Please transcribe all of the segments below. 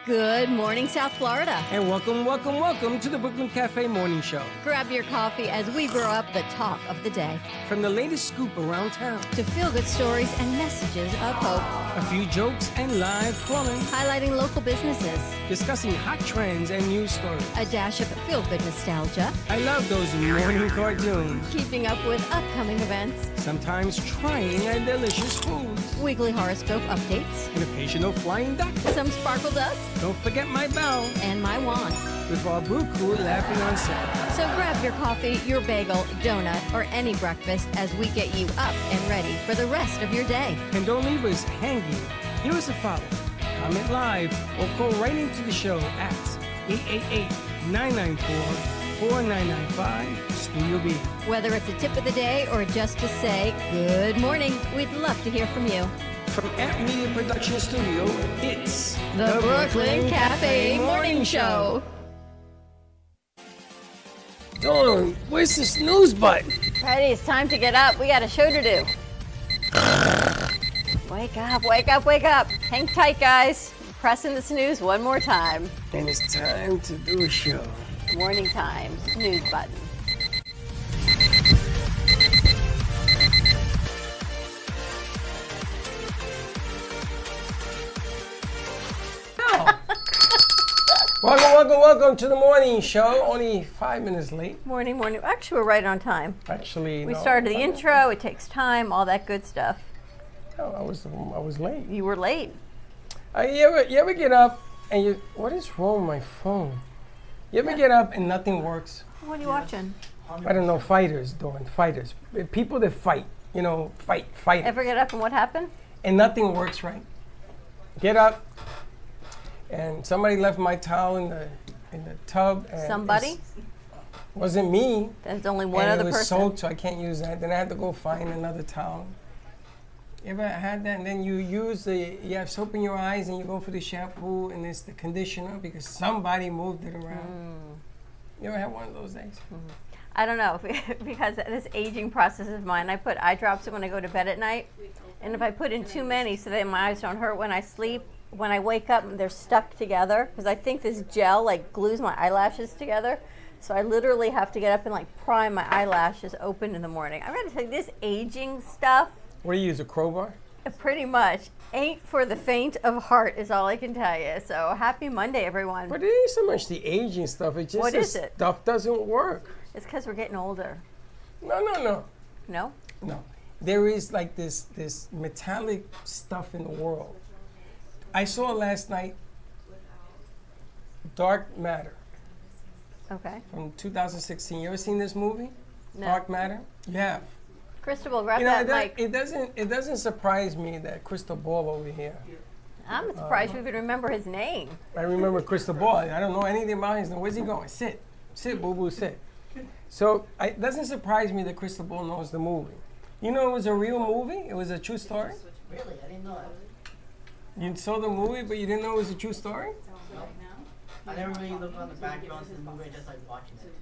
Good morning, South Florida. And welcome to the Brooklyn Cafe Morning Show. Grab your coffee as we brew up the talk of the day. From the latest scoop around town to feel-good stories and messages of hope. A few jokes and live plumbing. Highlighting local businesses. Discussing hot trends and news stories. A dash of feel-good nostalgia. I love those morning cartoons. Keeping up with upcoming events. Sometimes trying and delicious foods. Weekly horoscope updates. An occasional flying duck. Some sparkle dust. Don't forget my bell. And my wand. With our brew crew laughing on set. So grab your coffee, your bagel, donut, or any breakfast as we get you up and ready for the rest of your day. And don't leave us hanging. Give us a follow. Comment live or call right into the show at 888-994-4995 Studio B. Whether it's a tip of the day or just to say good morning, we'd love to hear from you. From Amp Media Production Studio, it's the Brooklyn Cafe Morning Show. Dawn, where's the snooze button? Freddie, it's time to get up. We got a show to do. Wake up, wake up, wake up. Hang tight, guys. Pressing the snooze one more time. And it's time to do a show. Morning time, snooze button. Welcome to the morning show. Only 5 minutes late. Morning. Actually, we're right on time. Actually, we started the intro. It takes time, all that good stuff. Oh, I was late. You were late. You ever get up and what is wrong with my phone? You ever get up and nothing works? What are you watching? I don't know, fighters. People that fight, fight. Ever get up and what happened? And nothing works right. Get up and somebody left my towel in the tub. And somebody? Wasn't me. There's only one and other it was person. soaked, so I can't use that. Then I had to go find another towel. You ever had that? And then you have soap in your eyes and you go for the shampoo and it's the conditioner because somebody moved it around. You ever had one of those days? I don't know, because this aging process of mine, I put eye drops in when I go to bed at night. And if I put in too many so that my eyes don't hurt when I sleep, when I wake up, they're stuck together because I think this gel glues my eyelashes together. So I literally have to get up and pry my eyelashes open in the morning. I'm going to tell you, this aging stuff. What do you use, a crowbar? Pretty much. Ain't for the faint of heart is all I can tell you. So happy Monday, everyone. But it ain't so much the aging stuff. It's just what is it? Stuff doesn't work. It's because we're getting older. No. No? No. There is this metallic stuff in the world. I saw last night Dark Matter. Okay. From 2016. You ever seen this movie? No. Dark Matter? You have. Crystal, grab that mic. It doesn't surprise me that Crystal Ball over here. I'm surprised you even remember his name. I remember Crystal Ball. I don't know anything about his name. Where's he going? Sit, boo boo, sit. So it doesn't surprise me that Crystal Ball knows the movie. You know, it was a real movie. It was a true story. Really, I didn't know that. You saw the movie, but you didn't know it was a true story? No. I never really looked on the backgrounds of the movie. I just watching it.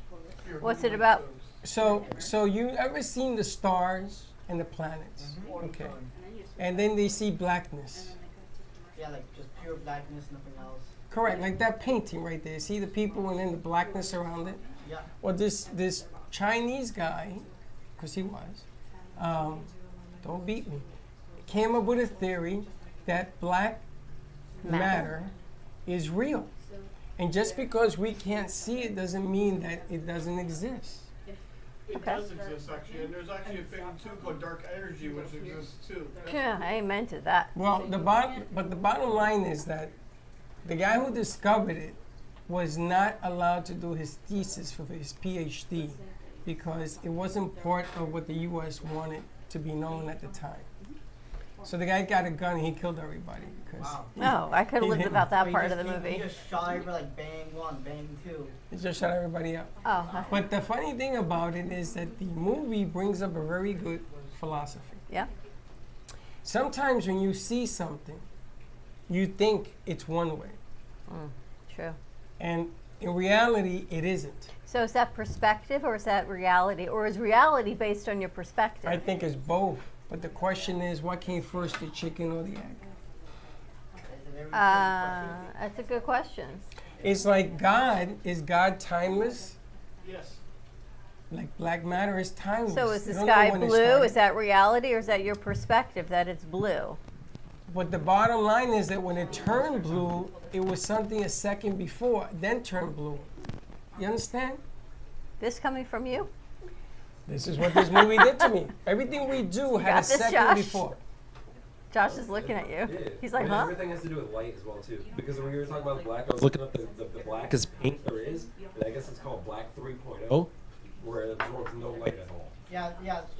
What's it about? So you ever seen the stars and the planets? Okay. And then they see blackness. Yeah, just pure blackness, nothing else. Correct, like that painting right there. See the people and then the blackness around it? Yeah. Well, this Chinese guy, because he was, don't beat me, came up with a theory that black matter is real. And just because we can't see it doesn't mean that it doesn't exist. It does exist, actually, and there's actually a thing too called dark energy, which exists too. Yeah, amen to that. Well, the bottom line is that the guy who discovered it was not allowed to do his thesis for his PhD because it wasn't part of what the U.S. wanted to be known at the time. So the guy got a gun and he killed everybody because. Wow. No, I could have lived without that part of the movie. He just shot everybody bang one, bang two. He just shut everybody up. Oh. But the funny thing about it is that the movie brings up a very good philosophy. Yeah. Sometimes when you see something, you think it's one way. True. And in reality, it isn't. So is that perspective or is that reality? Or is reality based on your perspective? I think it's both. But the question is, what came first, the chicken or the egg? It's a very very question. That's a good question. It's like God. Is God timeless? Yes. Like black matter is timeless. So is the You don't know sky when it blue? started. Is that reality, or is that your perspective that it's blue? But the bottom line is that when it turned blue, it was something a second before, then turned blue. You understand? This coming from you? This is what this movie did to me. Everything we do had got a this, second Josh? before. Josh is looking at you. Yeah. He's like, I mean, huh? Everything has to do with light as well too. Because when you were talking about black, I was looking up the blackest paint there is, and I guess it's called black 3.0, where it absorbs no light at all. Yeah.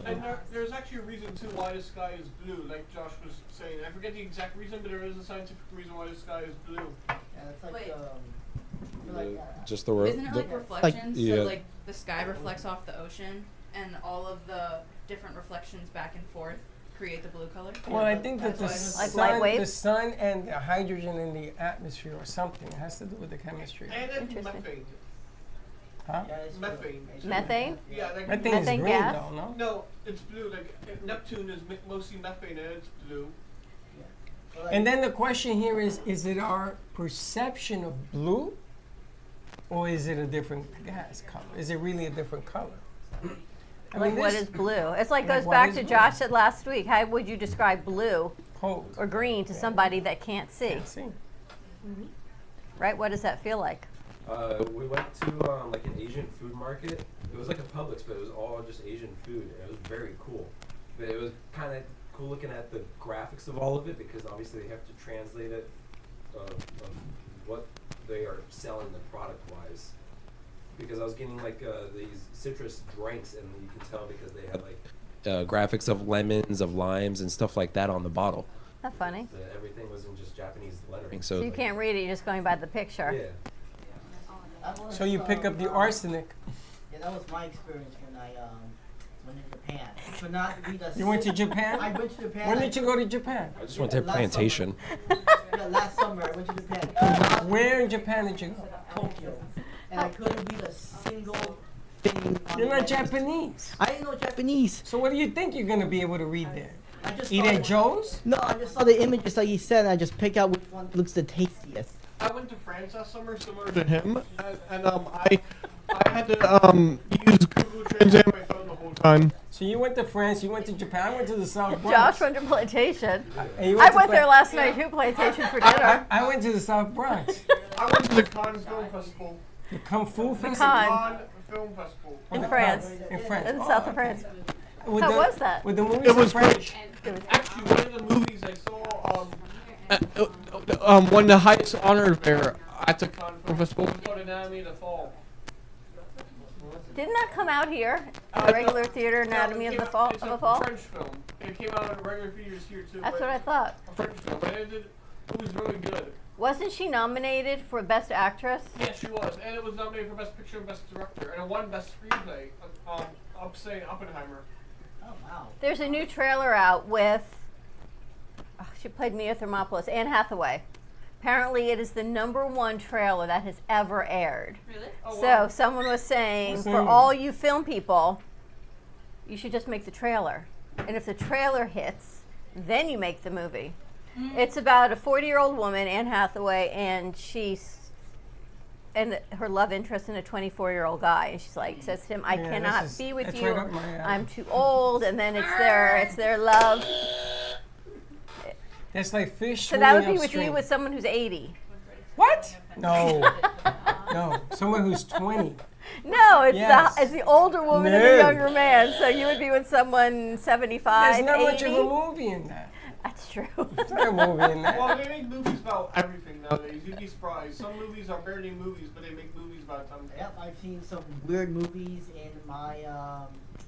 And there's actually a reason too why the sky is blue, like Josh was saying. I forget the exact reason, but there is a scientific reason why the sky is blue. Yeah, it's like Wait. Just the word. Isn't it like reflections? yeah. So like the sky reflects off the ocean, and all of the different reflections back and forth create the blue color. Well, I think that the That's Like light sun, waves? the sun and the hydrogen in the atmosphere or something. It has to do with the chemistry. And it's Interesting. methane. Huh? Yeah, it's Methane. It's Methane? Yeah, like That thing is Methane green gas? though, no? No, it's blue. Like Neptune is mostly methane, and it's blue. So, like, And then the question here is it our perception of blue? Or is it a different gas color? Is it really a different color? I Like mean, what this is blue? It's like Like goes what back is to blue? Josh said last week. How would you describe blue cold. or green to somebody that can't see? Can't see. Right? What does that feel like? We went to like an Asian food market. It was like a Publix, but it was all just Asian food, and it was very cool. But it was kind of cool looking at the graphics of all of it, because obviously they have to translate it of what they are selling the product wise. Because I was getting like these citrus drinks, and you can tell because they had like graphics of lemons, of limes, and stuff like that on the bottle. That's funny. So everything was in just Japanese lettering. So you can't read it, you're just going by the picture. Yeah. that was, So you pick up the arsenic. Yeah, that was my experience when I went to Japan. But not read a You went to I Japan? went to Japan. When did you go to Japan? I just went to a Last plantation. Yeah, last summer I went to Japan. Where in Japan did you go? Tokyo. And I couldn't read a single thing. on You're the not letters. Japanese. I didn't know Japanese. So what do you think you're gonna be able to read there? I just Eat saw at the- Joe's? No, I just saw the images like he said, and I just pick out which one looks the tastiest. I went to France last summer, similar to him, and I had to use Google Translate on my phone the whole time. So you went to France, you went to Japan, I went to the South Bronx. Josh went to Plantation. And you I to went there Pla- last night too, Plantation for dinner. I went to the South Bronx. I went to the Cannes Film Festival. The Kung Fu Festival Cannes. Cannes Film Festival. In France. In France. In the Oh, south of okay. France. With How the- was that? With the movies It in was French. Actually, one of the movies I saw, one of the highest honors there at the Cannes Film Festival was called Anatomy of the Fall. Didn't that come out here? The regular theater Anatomy of the Fall? It's Of a a Fall? French film. It came out in regular theaters here too. That's but what I thought. A French film, but it was really good. Wasn't she nominated for Best Actress? Yes, she was, and it was nominated for Best Picture and Best Director, and it won Best Screenplay. Saying Oppenheimer. Oh wow. There's a new trailer out with, she played Mia Thermopolis, Anne Hathaway. Apparently it is the #1 trailer that has ever aired. Really? Oh, So wow. someone was saying, What's for that? all you film people, you should just make the trailer. And if the trailer hits, then you make the movie. It's about a 40-year-old woman, Anne Hathaway, and her love interest in a 24-year-old guy. And she's like, says to him, I Yeah, cannot this is- be with that's you. right up my alley. I'm too old. And then it's their love. That's like fish So that would swimming be with you upstream. with someone who's 80. What? No. No. Someone who's 20. No, it's Yes. it's the older woman and the No. younger man. So you would be with someone 75, There's not 80. much of a movie in that. That's true. There's not a movie in that. Well, they make movies about everything nowadays. You'd be surprised. Some movies are barely movies, but they make movies about them. Yep, I've seen some weird movies in my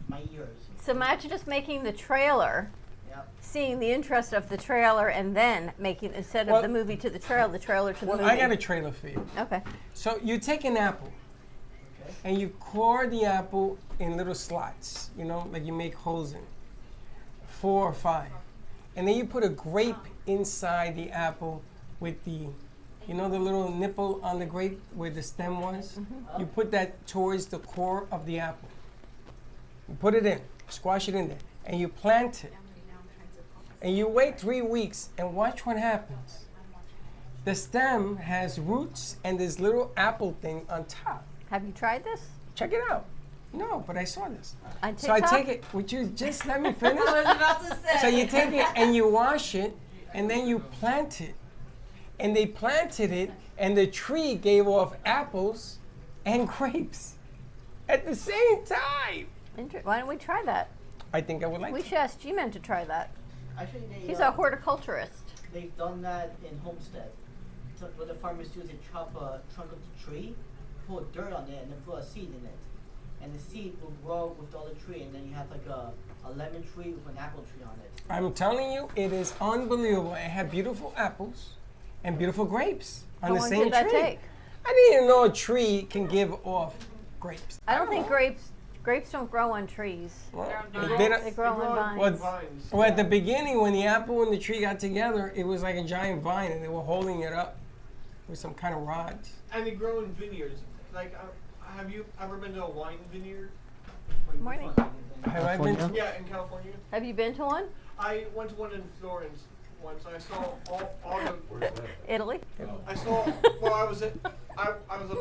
my years. So imagine just making the trailer, Yep. seeing the interest of the trailer, and then making, instead of Well- the movie to the trailer to the Well, movie. I got a trailer for you. Okay. So you take an apple Okay. and you core the apple in little slots, like you make holes in, 4 or 5. And then you put a grape inside the apple with the little nipple on the grape where the stem was? You put that towards the core of the apple. You put it in, squash it in there, and you plant it. And you wait 3 weeks and watch what happens. The stem has roots and this little apple thing on top. Have you tried this? Check it out. No, but I saw this. On So I TikTok? take it. Would you just let me finish? I was about to say. So you take it and you wash it, and then you plant it. And they planted it, and the tree gave off apples and grapes at the same time. Why don't we try that? I think I would like We to. should ask G-Man to try that. Actually, He's a horticulturist. they've done that in Homestead. So what the farmers do is they chop a trunk of the tree, put dirt on it, and then put a seed in it. And the seed will grow with the other tree, and then you have like a lemon tree with an apple tree on it. I'm telling you, it is unbelievable. It had beautiful apples and beautiful grapes on How the long same did that tree. take? I didn't even know a tree can give off grapes. I don't think grapes don't grow on trees. Well, They're on they vines. don't- They grow on vines. Well, Vines. well, at the beginning, when the apple and the tree got together, it was like a giant vine, and they were holding it up with some kind of rods. And they grow in vineyards. Like, have you ever been to a wine vineyard? Morning. Have I been to? Yeah, in California. Have you been to one? I went to one in Florence once. I saw all the. Where's that? Italy? I saw. Well, I was up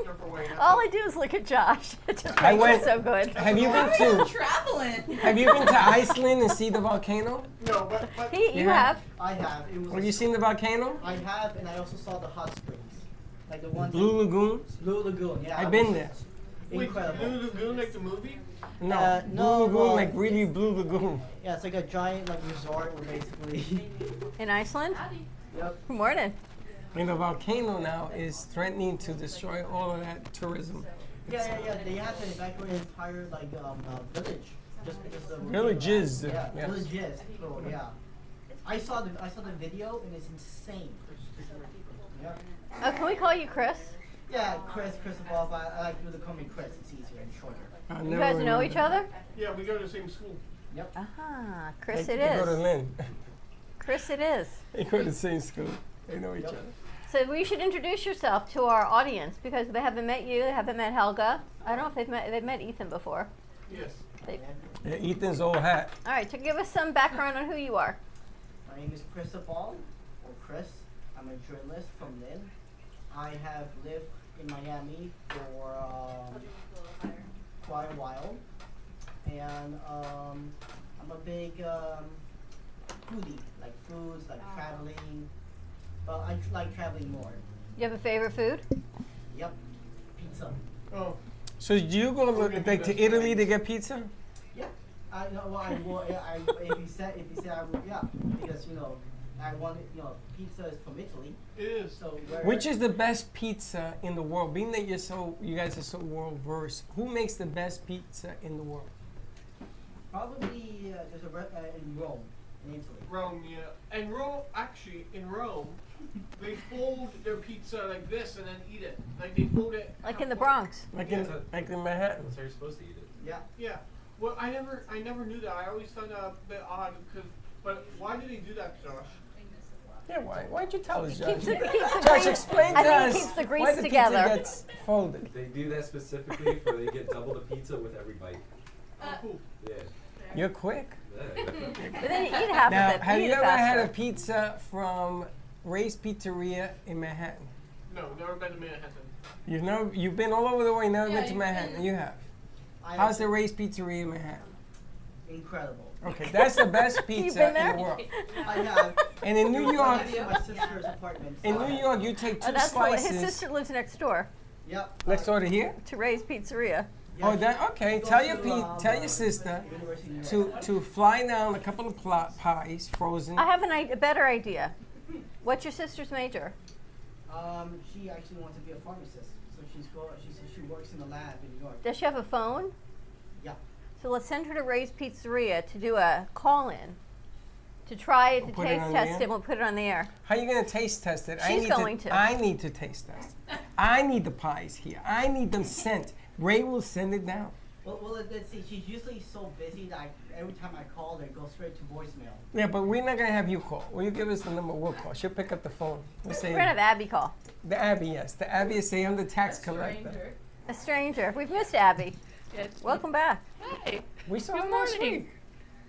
there for way. All I do is look at Josh. It just I makes went- it so good. Have you been We're to? traveling. Have you been to Iceland and see the volcano? No, but You have? I have. It was. Have you seen the volcano? I have, and I also saw the hot springs, like the ones. Blue Lagoon. Blue Lagoon. Yeah. I've it been was there. wait, Incredible. Blue Lagoon, like the movie? No, no, Blue Lagoon, well, like really Blue Lagoon. Yeah, it's like a giant like resort where basically. In Iceland? Yep. Good morning. And the volcano now is threatening to destroy all of that tourism. Yeah. They had to evacuate an entire like village just because of Villages, Yeah, yes. villages. So, yeah. I saw the video and it's insane. Yeah. Oh, can we call you Chris? Yeah, Chris above. I like you to call me Chris. It's easier and shorter. I You never guys know remember. each other? Yeah, we go to the same school. Yep. Ah, Chris They it go to is. Lynn. Chris it is. They go to the same school. They know each Yep. other. So you should introduce yourself to our audience because they haven't met you, they haven't met Helga. I don't know if they've met Ethan before. Yes. They, Yeah, Ethan's old hat. all right, so give us some background on who you are. My name is Chris Ball, or Chris. I'm a journalist from Lynn. I have lived in Miami for quite a while, and I'm a big foodie, like foods, like traveling. But I like traveling more. You have a favorite food? Yep, pizza. Oh, So do you go like to Italy to get pizza? Yeah, I know. Well, I will. If you said I would, yeah, because I want pizza is from Italy. it is. So Which is the best pizza in the world? Being that you guys are so world versed, who makes the best pizza in the world? probably there's a in Rome, in Italy. Rome, yeah. And Rome, actually, in Rome, they fold their pizza like this and then eat it. Like they fold it. Like in the halfway. Bronx. Like Yeah. in Manhattan. That's how you're supposed to eat it. Yeah. Yeah. Well, I never knew that. I always found that a bit odd because. But why do they do that, Josh? Yeah, why'd you tell us, Josh? Keeps the Josh, grease- explain to I think us it keeps the why grease the together. pizza gets folded. They do that specifically for they get double the pizza with every bite. Oh, cool. Yeah. You're quick. Yeah. But then you eat half Now, of it. have eat you it ever had a faster. pizza from Ray's Pizzeria in Manhattan? No, never been to Manhattan. You've been all over the world. You never Yeah, been to you've Manhattan. been- You have. I How's the have- Ray's Pizzeria in Manhattan? Incredible. Okay, that's the best You've pizza been in there? the world. I have. And in New York, My sister's apartment. in New York, you take Oh, two that's what his slices sister lives next door Yep. next door to here. to Ray's Pizzeria. Oh, that okay. Go Tell to, tell your sister University of New York. to fly down a couple of pies, frozen. I have a better idea. What's your sister's major? She actually wants to be a pharmacist, so she says she works in a lab in New York. Does she have a phone? Yeah. So let's send her to Ray's Pizzeria to do a call-in to try it, to Put it taste on the test air? it, and we'll put it on the air. How you gonna taste test it? She's going to. I need to taste test. I need the pies here. I need them sent. Ray will send it down. Well, let's see. She's usually so busy that every time I call her, it goes straight to voicemail. Yeah, but we're not gonna have you call. Will you give us the number? We'll call. She'll pick up the phone. We'll say We're gonna have Abby call. the Abby. Yes, the Abby is say I'm the tax collector. A stranger. We've missed Abby. Welcome back. Hey. We saw Good her last morning. week.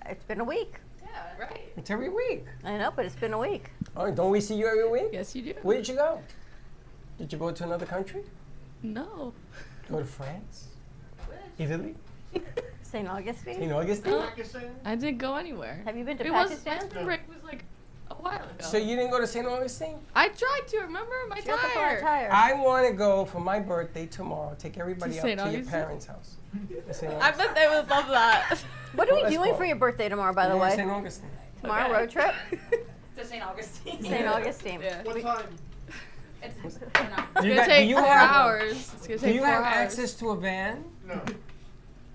It's been a week. Yeah. Right. It's every week. I know, but it's been a week. Oh, don't we see you every week? Yes, you do. Where did you go? Did you go to another country? No. Go to France? Italy? St. Augustine? St. Augustine? Pakistan? I didn't go anywhere. Have you been to It Pakistan? was, my spring break was like a while ago. So you didn't go to St. Augustine? I tried to remember my She got the flat tire. tire. I want to go for my birthday tomorrow. Take everybody To up St. to your Augustine? parents' house. To St. I Augustine. bet they would love that. What are we Let's doing go. for your birthday tomorrow, by the Yeah, way? St. Augustine. Tomorrow, Okay. road trip? To St. Augustine. St. Augustine. Yeah. What time? It's Do It's you gonna got- take do you 4 have- hours. It's gonna Do take you 4 have hours. access to a van? No.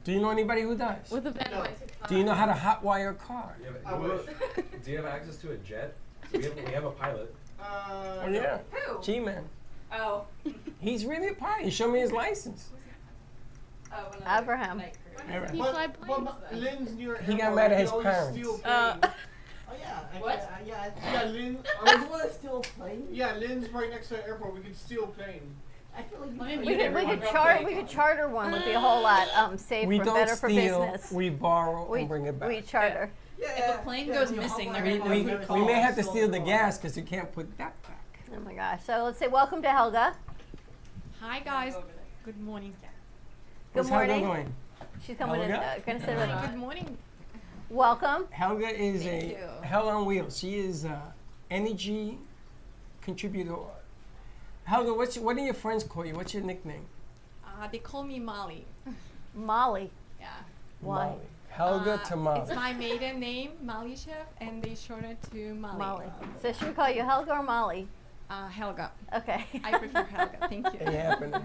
Do you know anybody who does? With a van, No. it might take 5 Do you know how to hotwire a car? Yeah, I but wish. do you have access to a jet? We have a pilot. Oh, yeah. Who? G-Man. Oh. He's really a pilot. He showed me his license. Oh, one of the Abraham. night crew. All right. He fly But planes then. Lynn's near He got airport. mad at I his can always parents. steal Uh, planes. Oh yeah. What? Yeah. Lynn. You want to steal a plane? Yeah, Lynn's right next to the airport. We can steal plane. I feel like Let me you. mute We could everyone real charter. quick. We could charter one. Would be a whole lot safer, We don't better for steal, business. we borrow and bring it back. We charter. If a plane goes missing, they're We, gonna we, know who we may have to Call. steal the gas because you can't put that back. Oh my gosh. So let's say welcome to Helga. Hi guys. Good morning. Good How's Helga morning. going? She's coming in. Helga? Gonna sit with us. Good morning. Welcome. Helga is Thank a you. hell on wheels. She is energy contributor. Helga, what do your friends call you? What's your nickname? They call me Molly. Molly. Yeah. Why? Molly. Helga to Molly. It's my maiden name, Molly Chef, and they shorten it to Molly. Molly. So should we call you Helga or Molly? Helga. Okay. I prefer Helga. Thank you. It happened.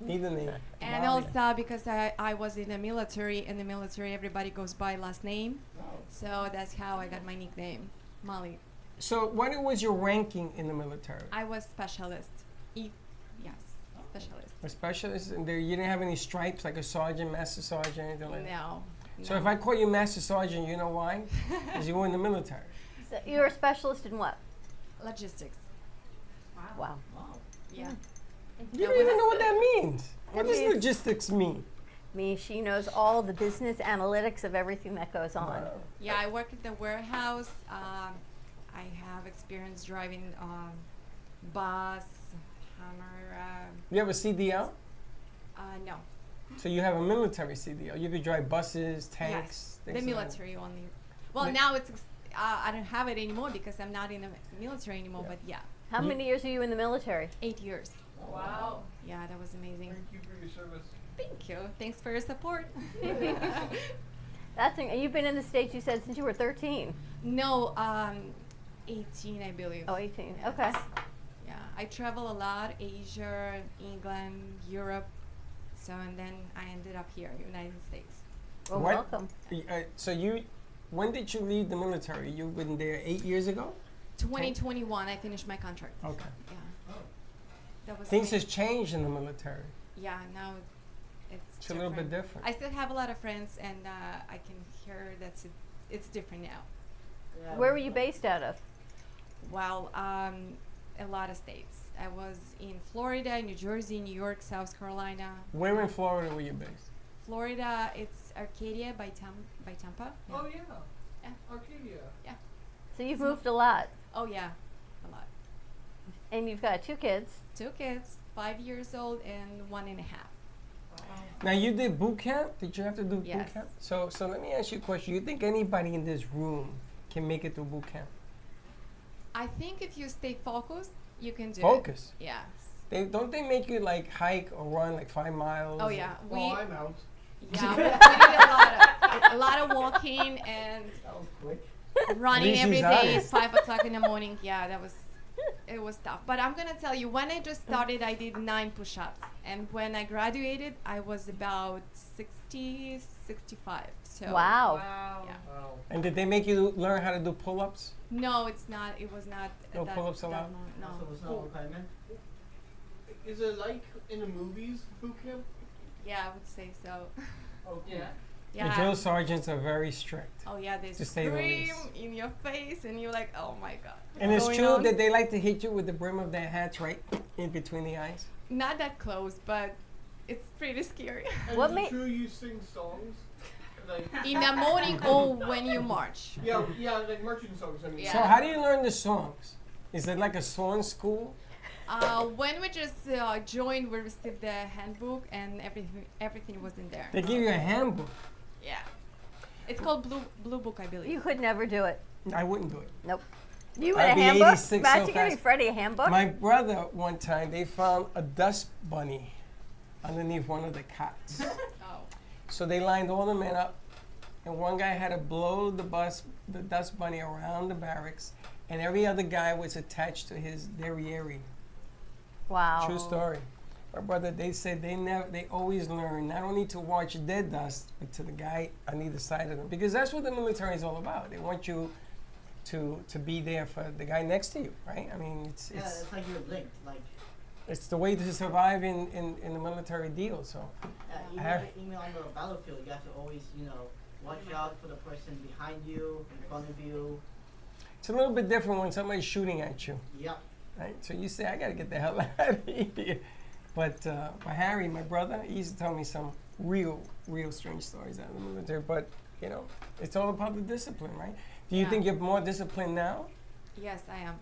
Neither name. And Molly. also because I was in the military, in the military everybody goes by last name. So that's how I got my nickname, Molly. So what was your ranking in the military? I was specialist. Yes, specialist. A specialist? And there, you didn't have any stripes like a sergeant, master sergeant, anything like that? No. So if I call you master sergeant, you know why? Because you were in the military. So you're a specialist in what? Logistics. Wow. Yeah. You don't even know what that means. What does means- logistics mean? She knows all the business analytics of everything that goes on. Wow. Yeah, I work at the warehouse. I have experience driving bus, Hammer. You have a CDL? No. So you have a military CDL. You could drive buses, tanks, Yes, things the like that. military only. Well, Mi- now it's I don't have it anymore because I'm not in the military anymore. Yeah. But yeah, How many years are you in the military? 8 years. Wow. Yeah, that was amazing. Thank you for your service. Thank you. Thanks for your support. That's and you've been in the States, you said, since you were 13. No, 18, I believe. Oh, 18. Okay. Yeah, I travel a lot: Asia, England, Europe. So and then I ended up here, United States. Well, What- welcome. So when did you leave the military? You've been there 8 years ago? 2021, I finished my contract. Okay. Yeah. That was Things has amazing. changed in the military. Yeah, now it's It's a little bit different. I still have a lot of friends, and I can hear it's different now. Yeah. Where were you based out of? Well, a lot of states. I was in Florida, New Jersey, New York, South Carolina. Where in Florida were you based? Florida, it's Arcadia by Tampa. Yeah. Oh yeah. Yeah. Arcadia. So you've moved a lot. Oh yeah, a lot. And you've got 2 kids. 2 kids, 5 years old and 1.5. Now you did boot camp? Did you have to do boot Yes. camp? So let me ask you a question. You think anybody in this room can make it through boot camp? I think if you stay focused, you can do Focus. it. Yeah. Don't they make you like hike or run like 5 miles? Oh yeah, Well, I'm out. yeah, we did a lot of walking and That was quick. running least every he's day at honest. 5 o'clock in the morning. Yeah, it was tough. But I'm gonna tell you, when I just started, I did 9 push-ups, and when I graduated, I was about 60, 65. So Wow. Yeah. Wow. And did they make you learn how to do pull-ups? No, it's not. It was not. No that, pull-ups that allowed? moment, So No. it's not a requirement. Is it like in the movies, boot camp? Yeah, I would say so. Oh, cool. Yeah. The drill sergeants are very strict. Oh yeah, they To say the scream least. in your face, and you're like, oh my god. And what's it's going true on? that they like to hit you with the brim of their hats right in between the eyes. Not that close, but it's pretty scary. And What is ma- it true you sing songs? Like in the morning or when you march. Yeah, like marching songs. I mean. Yeah. So how do you learn the songs? Is it like a song school? When we just joined, we received the handbook and everything was in there. They give you a handbook. Yeah. It's called Blue Book, I believe. You could never do it. I wouldn't do it. Nope. You I'd want a be handbook? 86 so Imagine giving fast. Freddie a handbook. My brother, one time, they found a dust bunny underneath one of the cots. Oh. So they lined all the men up, and one guy had to blow the dust bunny around the barracks, and every other guy was attached to his derriere. Wow. True story. My brother, they said they always learn not only to watch their dust, but to the guy on either side of them, because that's what the military is all about. They want you to be there for the guy next to you, right? I mean, it's it's like you're linked. Like, it's the way to survive in the military deal. So even on the battlefield, you have to always, watch out for the person behind you, in front of you. it's a little bit different when somebody's shooting at you, Yep. right? So you say, I got to get the hell out of here. But Harry, my brother, he used to tell me some real strange stories out of the military. But, it's all about the discipline, right? Do you Yeah. think you're more disciplined now? Yes, I am.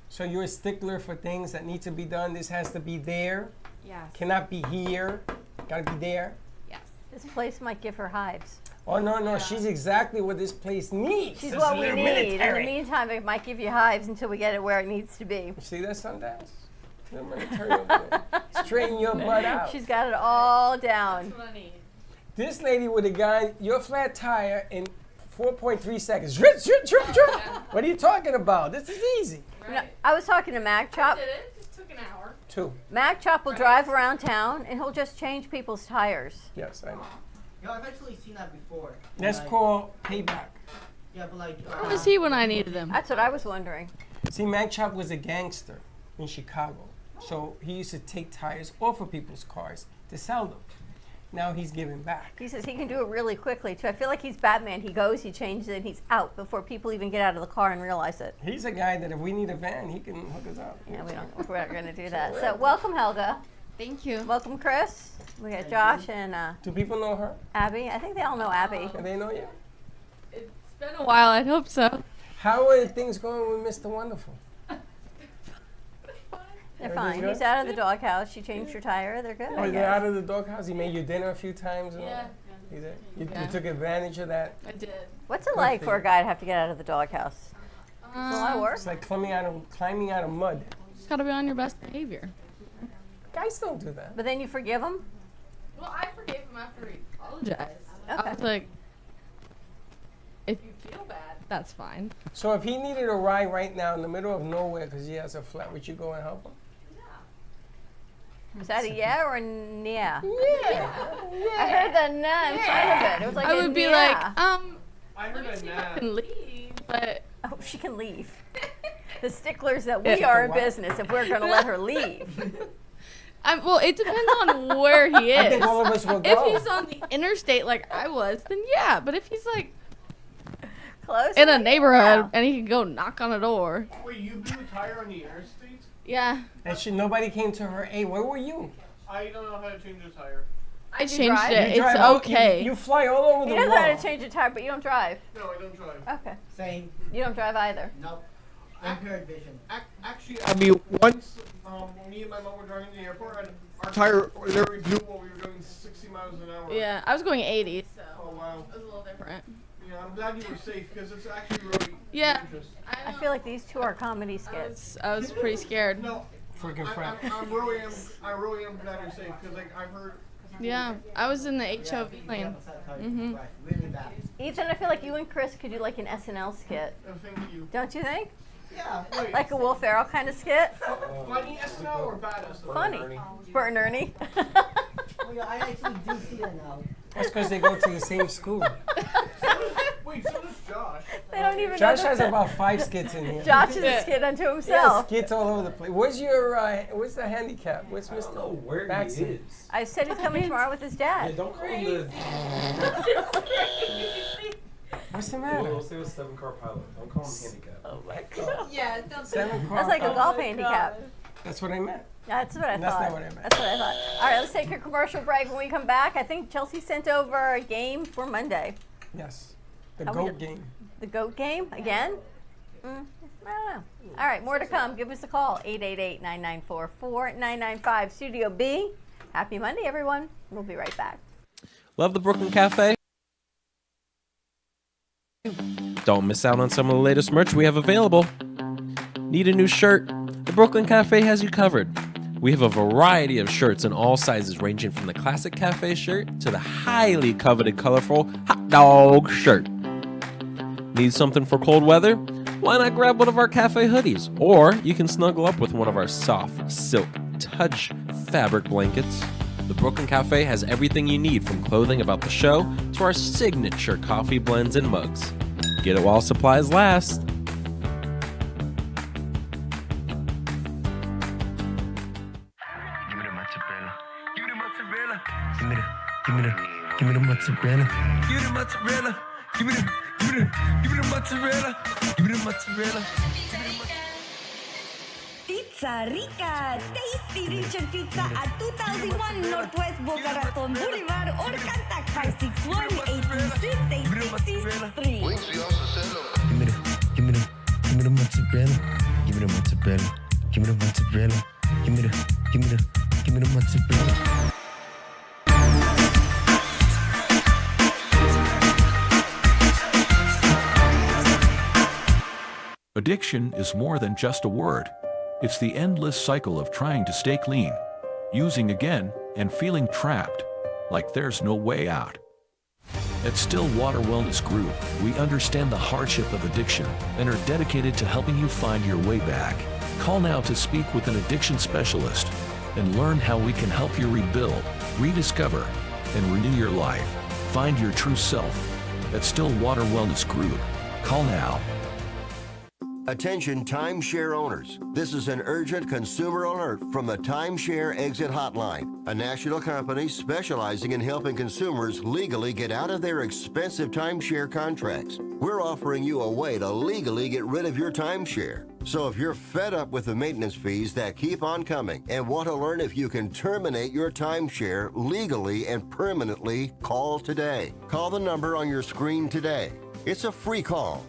So you're a stickler for things that need to be done. This has to be there. Yes. Cannot be here. Got to be there. Yes. This place might give her hives. Oh, no. She's exactly what this place needs. She's This what we little need. In the military. meantime, it might give you hives until we get it where it needs to be. You see that, Sundance? The military over there. Straighten your butt out. She's got it all down. That's what I need. This lady would have gotten your flat tire in 4.3 seconds. Zhut, zhut, zhut, zhut. What are you talking about? This is easy. You know, I was talking to Mac Chop. Did it? Just took an hour. 2. Mac Chop will drive around town and he'll just change people's tires. Yes, I know. I've actually seen that before. That's Like, called payback. Yeah, but like. Where was he when I needed him? That's what I was wondering. See, Mac Chop was a gangster in Chicago. So he used to take tires off of people's cars to sell them. Now he's giving back. He says he can do it really quickly too. I feel like he's Batman. He goes, he changes it, and he's out before people even get out of the car and realize it. He's a guy that if we need a van, he can hook us up. Yeah, we're not going to do that. So welcome, Helga. Thank you. Welcome, Chris. We got Josh and Do people know her? Abby. I think they all know Abby. Do they know you? It's been a while. I'd hope so. How are things going with Mr. Wonderful? They're Everything's fine. good? He's out of the doghouse. She changed her tire. They're good. Oh, I you're guess. out of the doghouse? He made you dinner a few times? And all Yeah. that? You did? You Yeah. took advantage of that? I did. What's it Good like for for a you. guy to have to get out of the doghouse? It's a lot of work. It's like climbing out of mud. Just gotta be on your best behavior. Guys don't do that. But then you forgive him? Well, I forgave him after he apologized. Okay. I was like, if you feel bad, that's fine. So if he needed a ride right now in the middle of nowhere because he has a flat, would you go and help him? Was that a yeah or a yeah? Yeah. I heard the nah in front of it. It was like I a would be yeah. like, I heard let me a see if nah. I can leave, but Oh, she can leave. The sticklers that we are in Wow. business, if we're going to let her leave. well, it depends on where he I think is. all of us will If go. he's on the interstate like I was, then yeah. But if he's like Close. in a Yeah. neighborhood and he can go knock on a door, Wait, you blew a tire on the interstate? yeah, And nobody came to her, hey, where were you? I don't know how to change a tire. I Did you changed drive? it. You It's drive all- okay. You fly all over He the doesn't world. know how to change a tire, but you don't drive. No, I don't drive. Okay. Same. You don't drive either. Nope. Impaired vision. Actually, I mean, once me and my mom were driving to the airport, and our tire literally blew while we were going 60 miles an hour. Yeah, I was going 80, so Oh, wow. it was a little different. Yeah, I'm glad you were safe because it's actually really Yeah. dangerous. I feel like these two are comedy skits. I was pretty scared. No, Freaking frat. I really am glad you're safe because like I've heard. Yeah, I was in the HOV lane. Mhm. Right, really bad. Ethan, I feel like you and Chris could do like an SNL skit. Oh, thank you. Don't you think? Yeah. Wait, Like a Will Ferrell kind of skit? funny SNL or bad SNL? Funny. Bert and Ernie. Oh, yeah, I actually do see it now. That's because they go to the same school. Wait, so does Josh. They don't even Josh know has that. about 5 skits in here. Josh is a skit unto He has himself. skits all over the place. Where's your, what's the handicap? Where's I don't know Mr. where Baxter? he is. I said he's coming tomorrow with his Yeah, dad. don't call him the. What's the We'll, matter? we'll say it was 7-car pilot. Don't call him handicapped. Oh my God. Yeah, 7 car. That's like a oh, golf handicap. That's what I meant. That's what I That's thought. not what I meant. That's what I thought. All right, let's take a commercial break. When we come back, I think Chelsea sent over a game for Monday. Yes. The How we GOAT do- game. The GOAT game again? I don't know. All right, more to come. Give us a call, 888-994-4995. Studio B. Happy Monday, everyone. We'll be right back. Love the Brooklyn Cafe? Don't miss out on some of the latest merch we have available. Need a new shirt? The Brooklyn Cafe has you covered. We have a variety of shirts in all sizes, ranging from the classic cafe shirt to the highly coveted colorful hot dog shirt. Need something for cold weather? Why not grab one of our cafe hoodies? Or you can snuggle up with one of our soft silk touch fabric blankets. The Brooklyn Cafe has everything you need, from clothing about the show to our signature coffee blends and mugs. Get it while supplies last. Give me the mozzarella. Give me the mozzarella. Give me the mozzarella. Give me the mozzarella. Pizza Rica, tasty Richard Pizza at 2001 Northwest Boca Raton Boulevard or contact 561-826-8663. Give me the mozzarella. Give me the mozzarella. Give me the mozzarella. Give me the mozzarella. Addiction is more than just a word. It's the endless cycle of trying to stay clean, using again, and feeling trapped, like there's no way out. At Stillwater Wellness Group, we understand the hardship of addiction and are dedicated to helping you find your way back. Call now to speak with an addiction specialist and learn how we can help you rebuild, rediscover, and renew your life. Find your true self at Stillwater Wellness Group. Call now. Attention timeshare owners. This is an urgent consumer alert from the Timeshare Exit Hotline, a national company specializing in helping consumers legally get out of their expensive timeshare contracts. We're offering you a way to legally get rid of your timeshare. So if you're fed up with the maintenance fees that keep on coming and want to learn if you can terminate your timeshare legally and permanently, call today. Call the number on your screen today. It's a free call.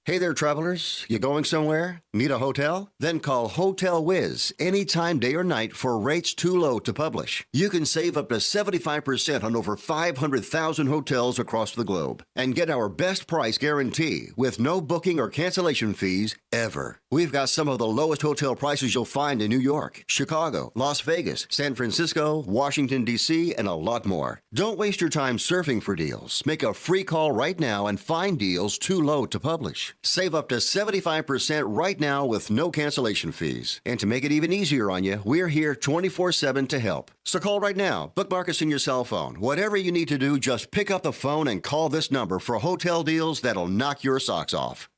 Hey there, travelers. You going somewhere? Need a hotel? Then call Hotel Wiz anytime, day or night, for rates too low to publish. You can save up to 75% on over 500,000 hotels across the globe and get our best price guarantee with no booking or cancellation fees ever. We've got some of the lowest hotel prices you'll find in New York, Chicago, Las Vegas, San Francisco, Washington, D.C., and a lot more. Don't waste your time surfing for deals. Make a free call right now and find deals too low to publish. Save up to 75% right now with no cancellation fees. And to make it even easier on you, we're here 24/7 to help. So call right now. Bookmark us in your cell phone. Whatever you need to do, just pick up the phone and call this number for hotel deals that'll knock your socks off.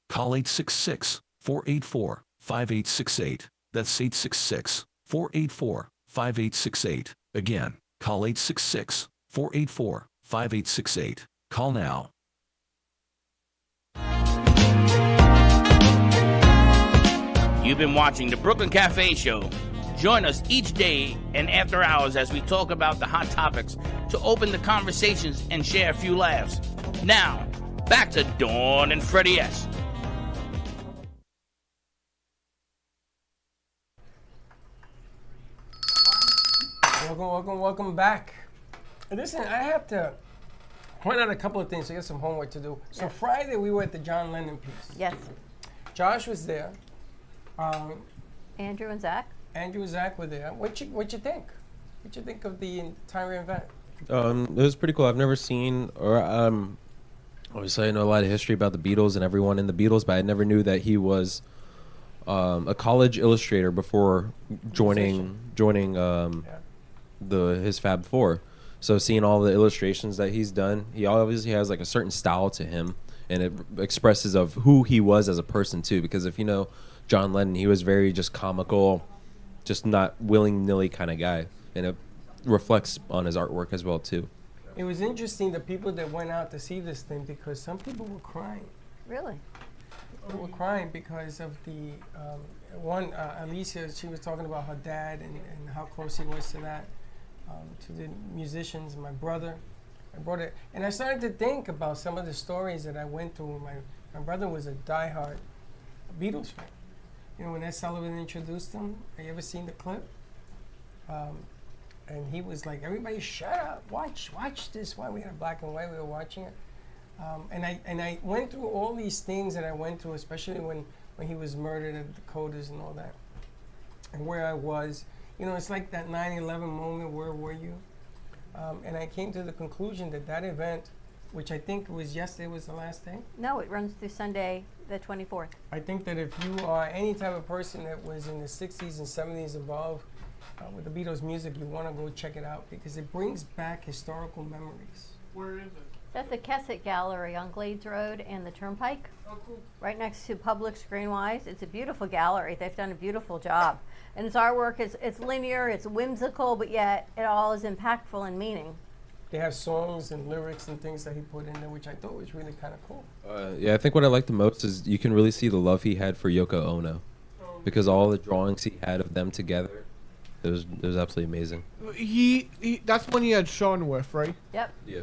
Call 866-484-5868. That's 866-484-5868. Again, call 866-484-5868. Call now. You've been watching the Brooklyn Cafe Show. Join us each day and after hours as we talk about the hot topics to open the conversations and share a few laughs. Now, back to Dawn and Freddie S. Welcome back. Listen, I have to point out a couple of things. I got some homework to do. So Friday we were at the John Lennon piece. Yes. Josh was there. Andrew and Zach. Andrew and Zach were there. What you think? What you think of the entire event? It was pretty cool. I've never seen, or obviously I know a lot of history about the Beatles and everyone in the Beatles, but I never knew that he was a college illustrator before joining his Fab Four. So seeing all the illustrations that he's done, he obviously has like a certain style to him, and it expresses of who he was as a person too. Because if you know John Lennon, he was very just comical, just not willy-nilly kind of guy, and it reflects on his artwork as well too. It was interesting, the people that went out to see this thing, because some people were crying. Really? People were crying because of the one, Alicia, she was talking about her dad and how close he was to that, to the musicians. My brother I brought it, and I started to think about some of the stories that I went through. My brother was a diehard Beatles fan. You know, when Ed Sullivan introduced him, have you ever seen the clip? And he was like, "Everybody, shut up! Watch this." Why we had black and white? We were watching it, and I went through all these things that I went through, especially when he was murdered at the Dakotas and all that, and where I was. You know, it's like that 9/11 moment. Where were you? And I came to the conclusion that event, which I think was yesterday, was the last day. No, it runs through Sunday, the 24th. I think that if you are any type of person that was in the 60s and 70s involved with the Beatles music, you want to go check it out because it brings back historical memories. Where is it? That's the Kesset Gallery on Glades Road and the Turnpike, Oh, cool. right next to Publix Greenwise. It's a beautiful gallery. They've done a beautiful job. And its artwork it's linear, it's whimsical, but yet it all is impactful in meaning. They have songs and lyrics and things that he put in there, which I thought was really kind of cool. Yeah, I think what I like the most is you can really see the love he had for Yoko Ono, because all the drawings he had of them together, it was absolutely amazing. He that's when he had Sean with, right? Yep. Yeah.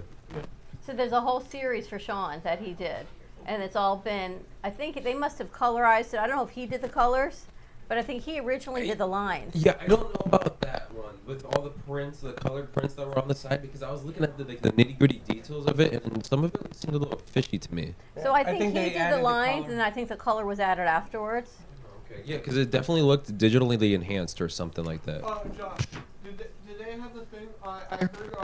So there's a whole series for Sean that he did. And it's all been, I think they must have colorized it. I don't know if he did the colors, but I think he originally did the lines. Yeah, I don't know about that one with all the prints, the colored prints that were on the side, because I was looking at the nitty gritty details of it, and some of it seemed a little fishy to me. So I think they he did added the the lines, color. and I think the color was added afterwards. Okay. Yeah, because it definitely looked digitally enhanced or something like that. Josh, did they have the thing? I heard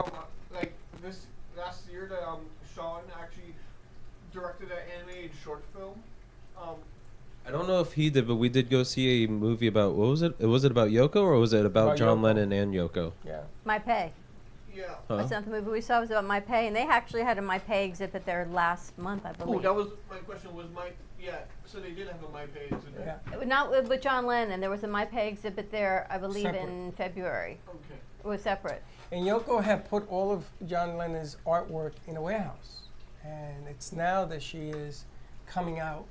like this last year that Sean actually directed an animated short film. I don't know if he did, but we did go see a movie about, what was it? Was it about Yoko, or was it about About John Yoko. Lennon and Yoko? Yeah. My Pay. Yeah. Huh? That's not the movie we saw. It was about My Pay, and they actually had a My Pay exhibit there last month, I Cool. believe. That was my question. Was so they did have a My Page. Yeah. It was not with John Lennon. There was a My Pay exhibit there, I believe, Separate. in February. Okay. It was separate. And Yoko had put all of John Lennon's artwork in a warehouse. And it's now that she is coming out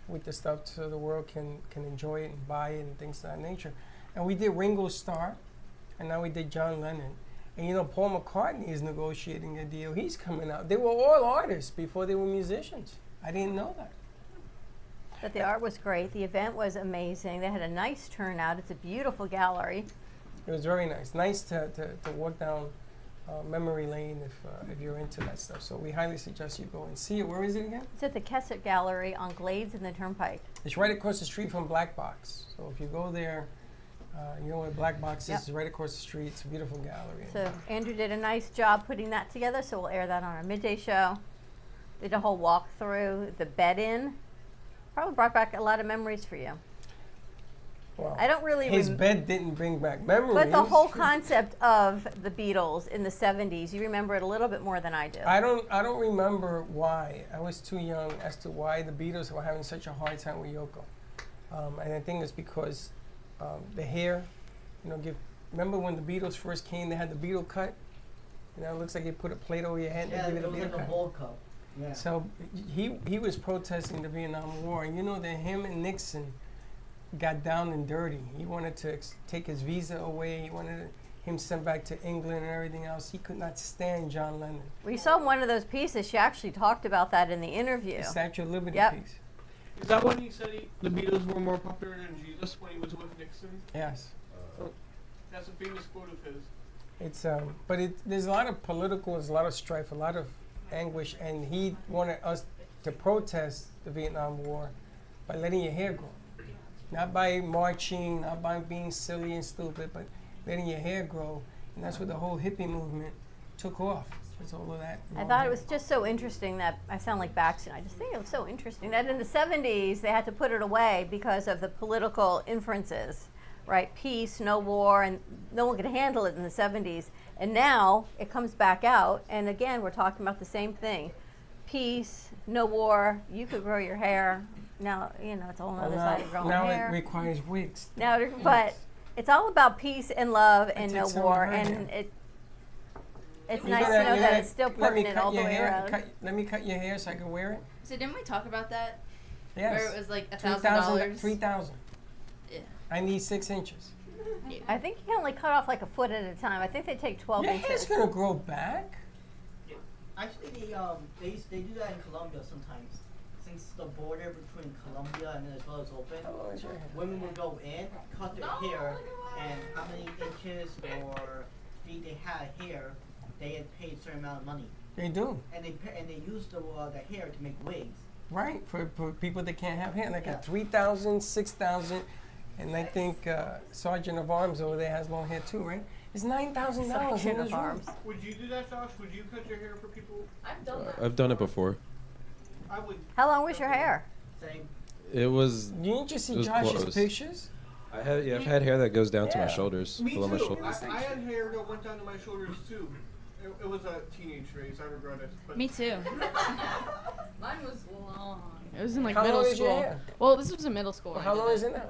with the stuff so the world can enjoy it and buy it and things of that nature. And we did Ringo Starr, and now we did John Lennon. And you know, Paul McCartney is negotiating a deal. He's coming out. They were all artists before they were musicians. I didn't know that. But the art was great. The event was amazing. They had a nice turnout. It's a beautiful gallery. It was very nice. Nice to walk down memory lane if you're into that stuff. So we highly suggest you go and see it. Where is it again? It's at the Kesset Gallery on Glades and the Turnpike. It's right across the street from Black Box. So if you go there, you know where Black Box is. Yep. It's right across the street. It's a beautiful gallery. So Andrew did a nice job putting that together, so we'll air that on our midday show. Did a whole walkthrough, the bed-in. Probably brought back a lot of memories for you. Well, I don't really his bed didn't bring back memories. But the whole concept of the Beatles in the 70s, you remember it a little bit more than I do. I don't remember why. I was too young as to why the Beatles were having such a hard time with Yoko. And I think it's because the hair, you know, remember when the Beatles first came, they had the Beatle cut? You know, it looks like they put a plate over your head Yeah, and it give was it a like Beatle a cut. bowl cup. Yeah. So he was protesting the Vietnam War, and you know that him and Nixon got down and dirty. He wanted to take his visa away. He wanted him sent back to England and everything else. He could not stand John Lennon. We saw one of those pieces. She actually talked about that in the interview. The Statue of Liberty Yep. piece. Is that when he said the Beatles were more popular than Jesus when he was with Nixon? Yes. That's a famous quote of his. It's but there's a lot of there's a lot of strife, a lot of anguish, and he wanted us to protest the Vietnam War by letting your hair grow. Not by marching, not by being silly and stupid, but letting your hair grow. And that's what the whole hippie movement took off. It's all of that. I thought it was just so interesting that, I sound like Baxton, I just think it was so interesting that in the 70s they had to put it away because of the political inferences, right? Peace, no war, and no one could handle it in the 70s. And now it comes back out, and again, we're talking about the same thing. Peace, no war, you could grow your hair. Now, you know, it's a whole other side of growing now hair. it requires wigs. Now, but it's all about peace and love and I no did some war, of my and hair. it's You nice to gonna- know you that gonna it's still let me pertinent cut all the your way hair? around. Let me cut your hair so I can wear it? So didn't we talk about that? Yes. Where it was like $3,000. $1,000. 3,000. Yeah. I need 6 inches. I think you can only cut off like a foot at a time. I think they take 12 Your inches. hair's gonna grow back. Actually, they do that in Colombia sometimes. Since the border between Colombia and as well as open, women will go in, cut their hair, and how many inches or feet they had hair, they get paid a certain amount of money. They do. And they use the hair to make wigs. Right, for people that can't have hair. Like at 3,000, 6,000, and I think Sergeant of Arms over there has long hair too, right? It's $9,000 Sergeant in of his Arms. room. Would you do that, Josh? Would you cut your hair for people? I've done that. I've done it before. I would. How long was your hair? Same. It was. You didn't just it see was Josh's close. pictures? I've had hair that goes down to my Yeah. shoulders, Me below my too. shoulders. I had hair that went down to my shoulders too. It was a teenage phase. I regret it. But Me too. Mine was long. It was in like How middle long is your school. hair? Well, this was in middle school. Well, I how did long is it now?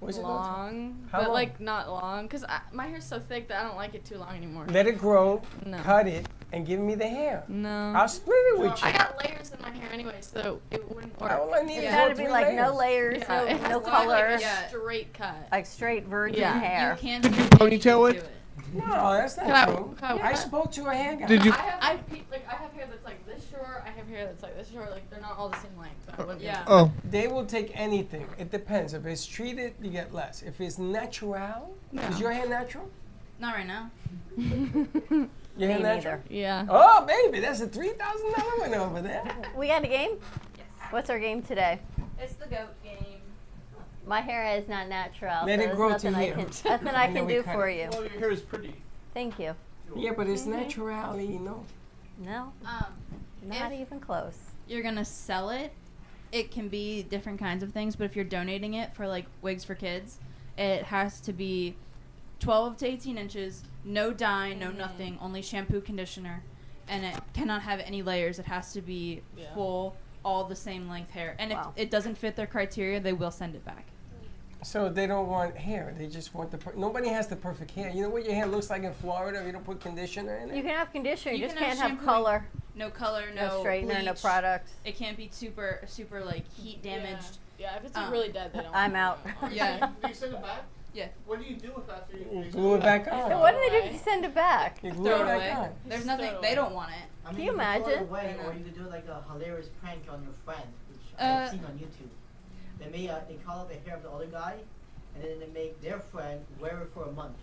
What's it down to? long, How but long? like not long, cause my hair's so thick that I don't like it too long anymore. Let it grow, No. cut it, and give me the hair. No. I'll split it with you. I got layers in my hair anyway, so it wouldn't work. All I need It's is got to all be 3 like layers. no layers, Yeah, it no, has no to be color, like a straight cut. like straight virgin Yeah. hair. You can't Could you do ponytail anything it? to No, that's not Can I- true. can I spoke to a hair guy. Did you? I have hair that's like this short. I have hair that's like this short. Like they're not all the same length. But I wouldn't be able to- Oh. They will take anything. It depends. If it's treated, you get less. If it's natural, is your hair natural? Not right now. Your hair Me natural? neither. Yeah. Oh, baby, that's a $3,000 one over there. We got a game? Yes. What's our game today? It's the goat game. My hair is not natural. Let so it there's grow to nothing I here. can, nothing I And then can we do cut for it. you. Well, your hair is pretty. Thank you. Yeah, but it's naturality, you know. No, not If even close. you're gonna sell it, it can be different kinds of things. But if you're donating it for like wigs for kids, it has to be 12 to 18 inches, no dye, no nothing, only shampoo, conditioner, and it cannot have any layers. It has to be full, all the same length hair. And Wow. if it doesn't fit their criteria, they will send it back. So they don't want hair. They just want nobody has the perfect hair. You know what your hair looks like in Florida if you don't put conditioner in it? You can have conditioner, you just can can't have shampoo, color. No color, No straightener, no bleach. products. It can't be super like heat damaged. Yeah, if it's like really dead, they don't. I'm out. Yeah. Do you send it back? Yeah. What do you do if after you? You glue it back on. So what do they do if you send it back? You glue Throw it it back away. on. There's nothing. They don't want it. I mean, Can you can throw it imagine? away, I or know. you could do like a hilarious prank on your friend, which I've seen on YouTube. They call out the hair of the other guy, and then they make their friend wear it for a month.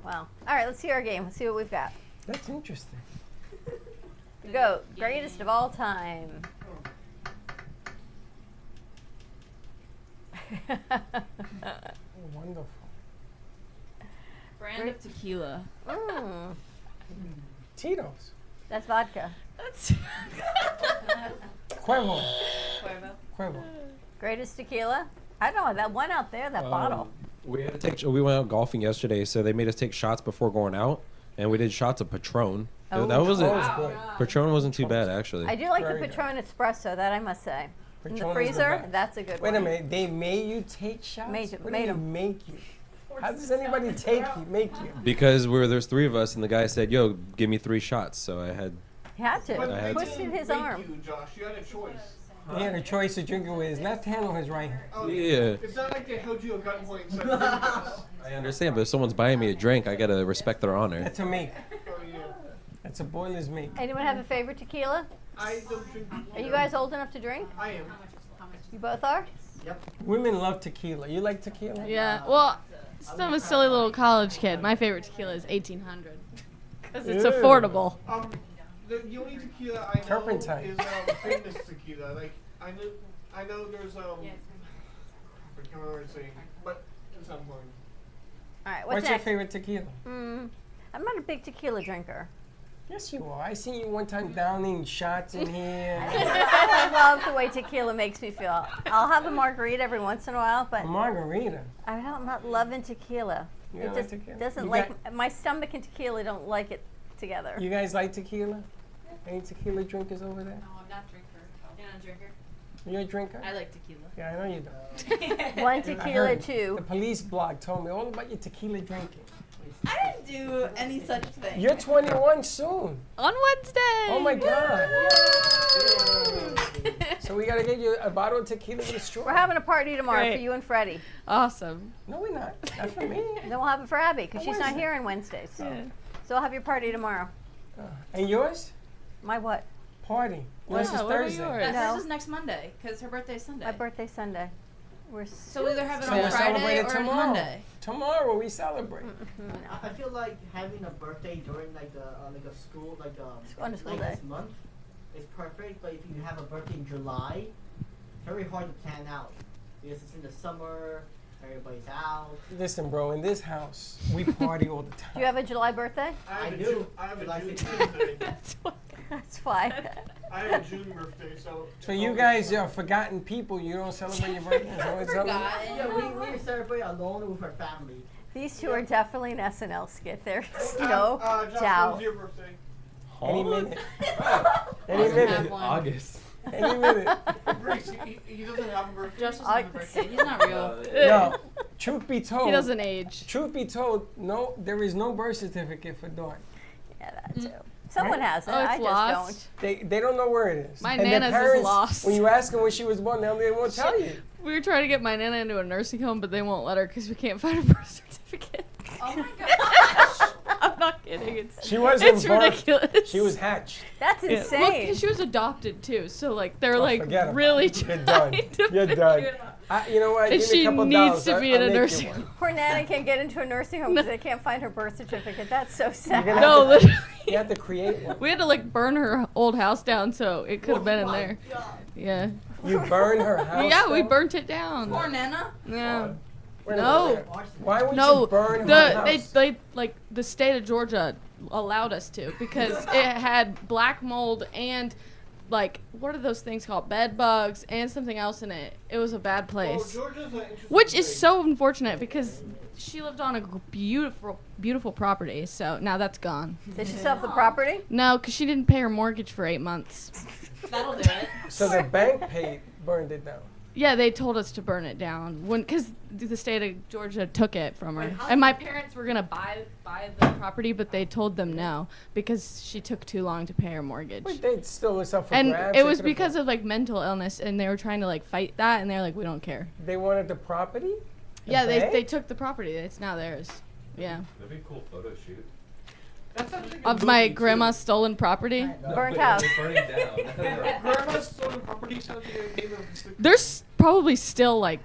Wow. All right, let's see our game. Let's see what we've got. That's interesting. Go. Greatest of all time. Oh, wonderful. Brand of tequila. Mm, Tito's. that's vodka. That's Cuervo. Cuervo. Cuervo. Greatest tequila? I don't know, that one out there, that bottle. We had to take. We went out golfing yesterday, so they made us take shots before going out, and we did shots of Patron. Oh. That wasn't. Oh, good. Patron wasn't too bad actually. I do like Very the good. Patron Espresso, that I must say. In the Patron is the freezer, best. that's a good Wait one. a minute. They made you take shots? Made- What made do you 'em. make you? How does anybody take you? Make you? Because there's 3 of us, and the guy said, "Yo, give me 3 shots." So I had. He had to. But I they had Twisted didn't his make arm. You, Josh, you had a choice. He had a choice to drink it with his left hand or his right hand. Oh, Yeah. It's not like they held you a gunpoint and said, "Drink this." I understand, but if someone's buying me a drink, I gotta respect their honor. That's a make. Oh, yeah. That's a boiler's make. Anyone have a favorite tequila? I don't drink. Are you guys old enough to drink? I am. You both are? Women love tequila. You like tequila? yeah. Well, still I'm a silly little college kid. My favorite tequila is 1800 because it's Ew. affordable. The only tequila I know Turpentine. is famous tequila. Like I know there's I can't remember what it's saying, but it's not important. All right, What's what's your next? favorite tequila? I'm not a big tequila drinker. Yes, you are. I seen you one time downing shots in here. I love the way tequila makes me feel. I'll have a margarita every once in a while, but A margarita. I'm not loving tequila. You It don't like just tequila? doesn't You like my stomach and tequila don't like it together. You guys like tequila? Any tequila drinkers over there? No, I'm not a drinker. You're not a drinker? You're a drinker? I like tequila. Yeah, I know you don't. One I tequila, heard two. The police blog told me all about your tequila drinking. I didn't do any such thing. You're 21 soon. On Wednesday. Oh my God. So we gotta get you a bottle of tequila with a straw. We're having a party tomorrow for Great. you and Freddie. Awesome. No, we're not. Not for me. Then we'll have it for Abby because On she's not Wednesday. here on Wednesdays. Yeah. So we'll have your party tomorrow. And yours? My what? Party. Yours is what about Thursday. yours? No. Hers is next Monday because her birthday's Sunday. My birthday's Sunday. We're So we either have it So on we'll Friday celebrate it or tomorrow. Monday. Tomorrow we celebrate. I feel like having a birthday during like a school On a school like day. this month is perfect. But if you have a birthday in July, it's very hard to plan out because it's in the summer, everybody's out. Listen, bro, in this house, we party all the time. Do you have a July birthday? I do. I have July a June 16th. birthday. That's why. I have a June birthday, so. So you guys are forgotten people. You don't celebrate your birthday. Is that what it's telling me? Yeah, we celebrate alone with our family. These two are definitely an SNL skit. There's no Josh, doubt. when's your birthday? Any minute. Any Doesn't have minute. one. August. Any minute. Reese, he doesn't have a birthday. Josh doesn't have a birthday. He's not real. No. Truth be told. He doesn't age. Truth be told, no, there is no birth certificate for Dawn. Yeah, that too. Someone Right? has it. Oh, it's I just lost. They don't know where it is. My and their Nana's is parents, lost. When you ask them where she was born, they won't tell you. We were trying to get my Nana into a nursing home, but they won't let her because we can't find a birth certificate. Oh my gosh. I'm not kidding. It's It's birthed. ridiculous. She was hatched. That's Yeah. insane. Well, 'cause she was adopted too, so like they're like Forget about really it. You're trying done. to You're figure done. it out. You know what? And Give me she a couple needs dollars. to be I'll in a make you nursing one. home. Poor Nana can't get into a nursing home because they can't find her birth certificate. That's so sad. You're gonna No, have to, literally. you have to create one. We had to like burn her old house down, so it could have been in there. Yeah. You burn her house. Yeah, we down? burnt it down. Poor Nana. Yeah. Wait a No. minute. Why would No, you burn the her house? they like the state of Georgia allowed us to because it had black mold and like what are those things called, bed bugs and something else in it. It was a bad place, Georgia's an interesting which is state. so unfortunate because she lived on a beautiful property. So now that's gone. Did she sell the property? No, because she didn't pay her mortgage for 8 months. That'll do it. So the bank burned it down. Yeah, they told us to burn it down because the state of Georgia took it from her, Wait, how and my parents were gonna buy the property, but they told them no because she took too long to pay her mortgage. But they'd still was up for And grabs. it They was could've because bought- of like mental illness, and they were trying to like fight that, and they're like, we don't care. they wanted the property. The Yeah, they bank? took the property. It's now theirs. Yeah, That'd be a cool photo shoot. That sounds like a of my movie, too. grandma's stolen property. Burnt house. Burning down. Grandma's stolen property sounds like a game of There's probably still like,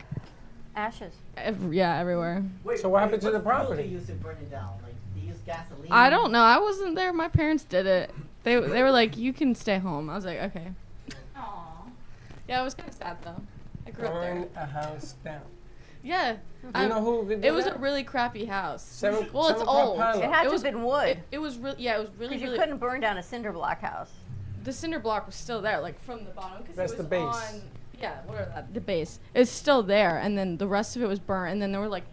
Ashes. everywhere. Wait, So what happened to the fuel property? They use to burn it down. Like they use gasoline. I don't know. I wasn't there. My parents did it. They were like, you can stay home. I was like, okay. Aww. Yeah, it was kind of sad though. I grew up there. Burn a house down. Yeah. You know who did It was that? a really crappy house. Seven- Well, it's 7 o'clock old. pilot. It had It to was- have been wood. It was really, yeah, it was really, Because you really. couldn't burn down a cinder block house. The cinder block was still there, like from the bottom. 'Cause That's it was the base. On, yeah, whatever that. The base. It's still there, and then the rest of it was burnt, and then there were like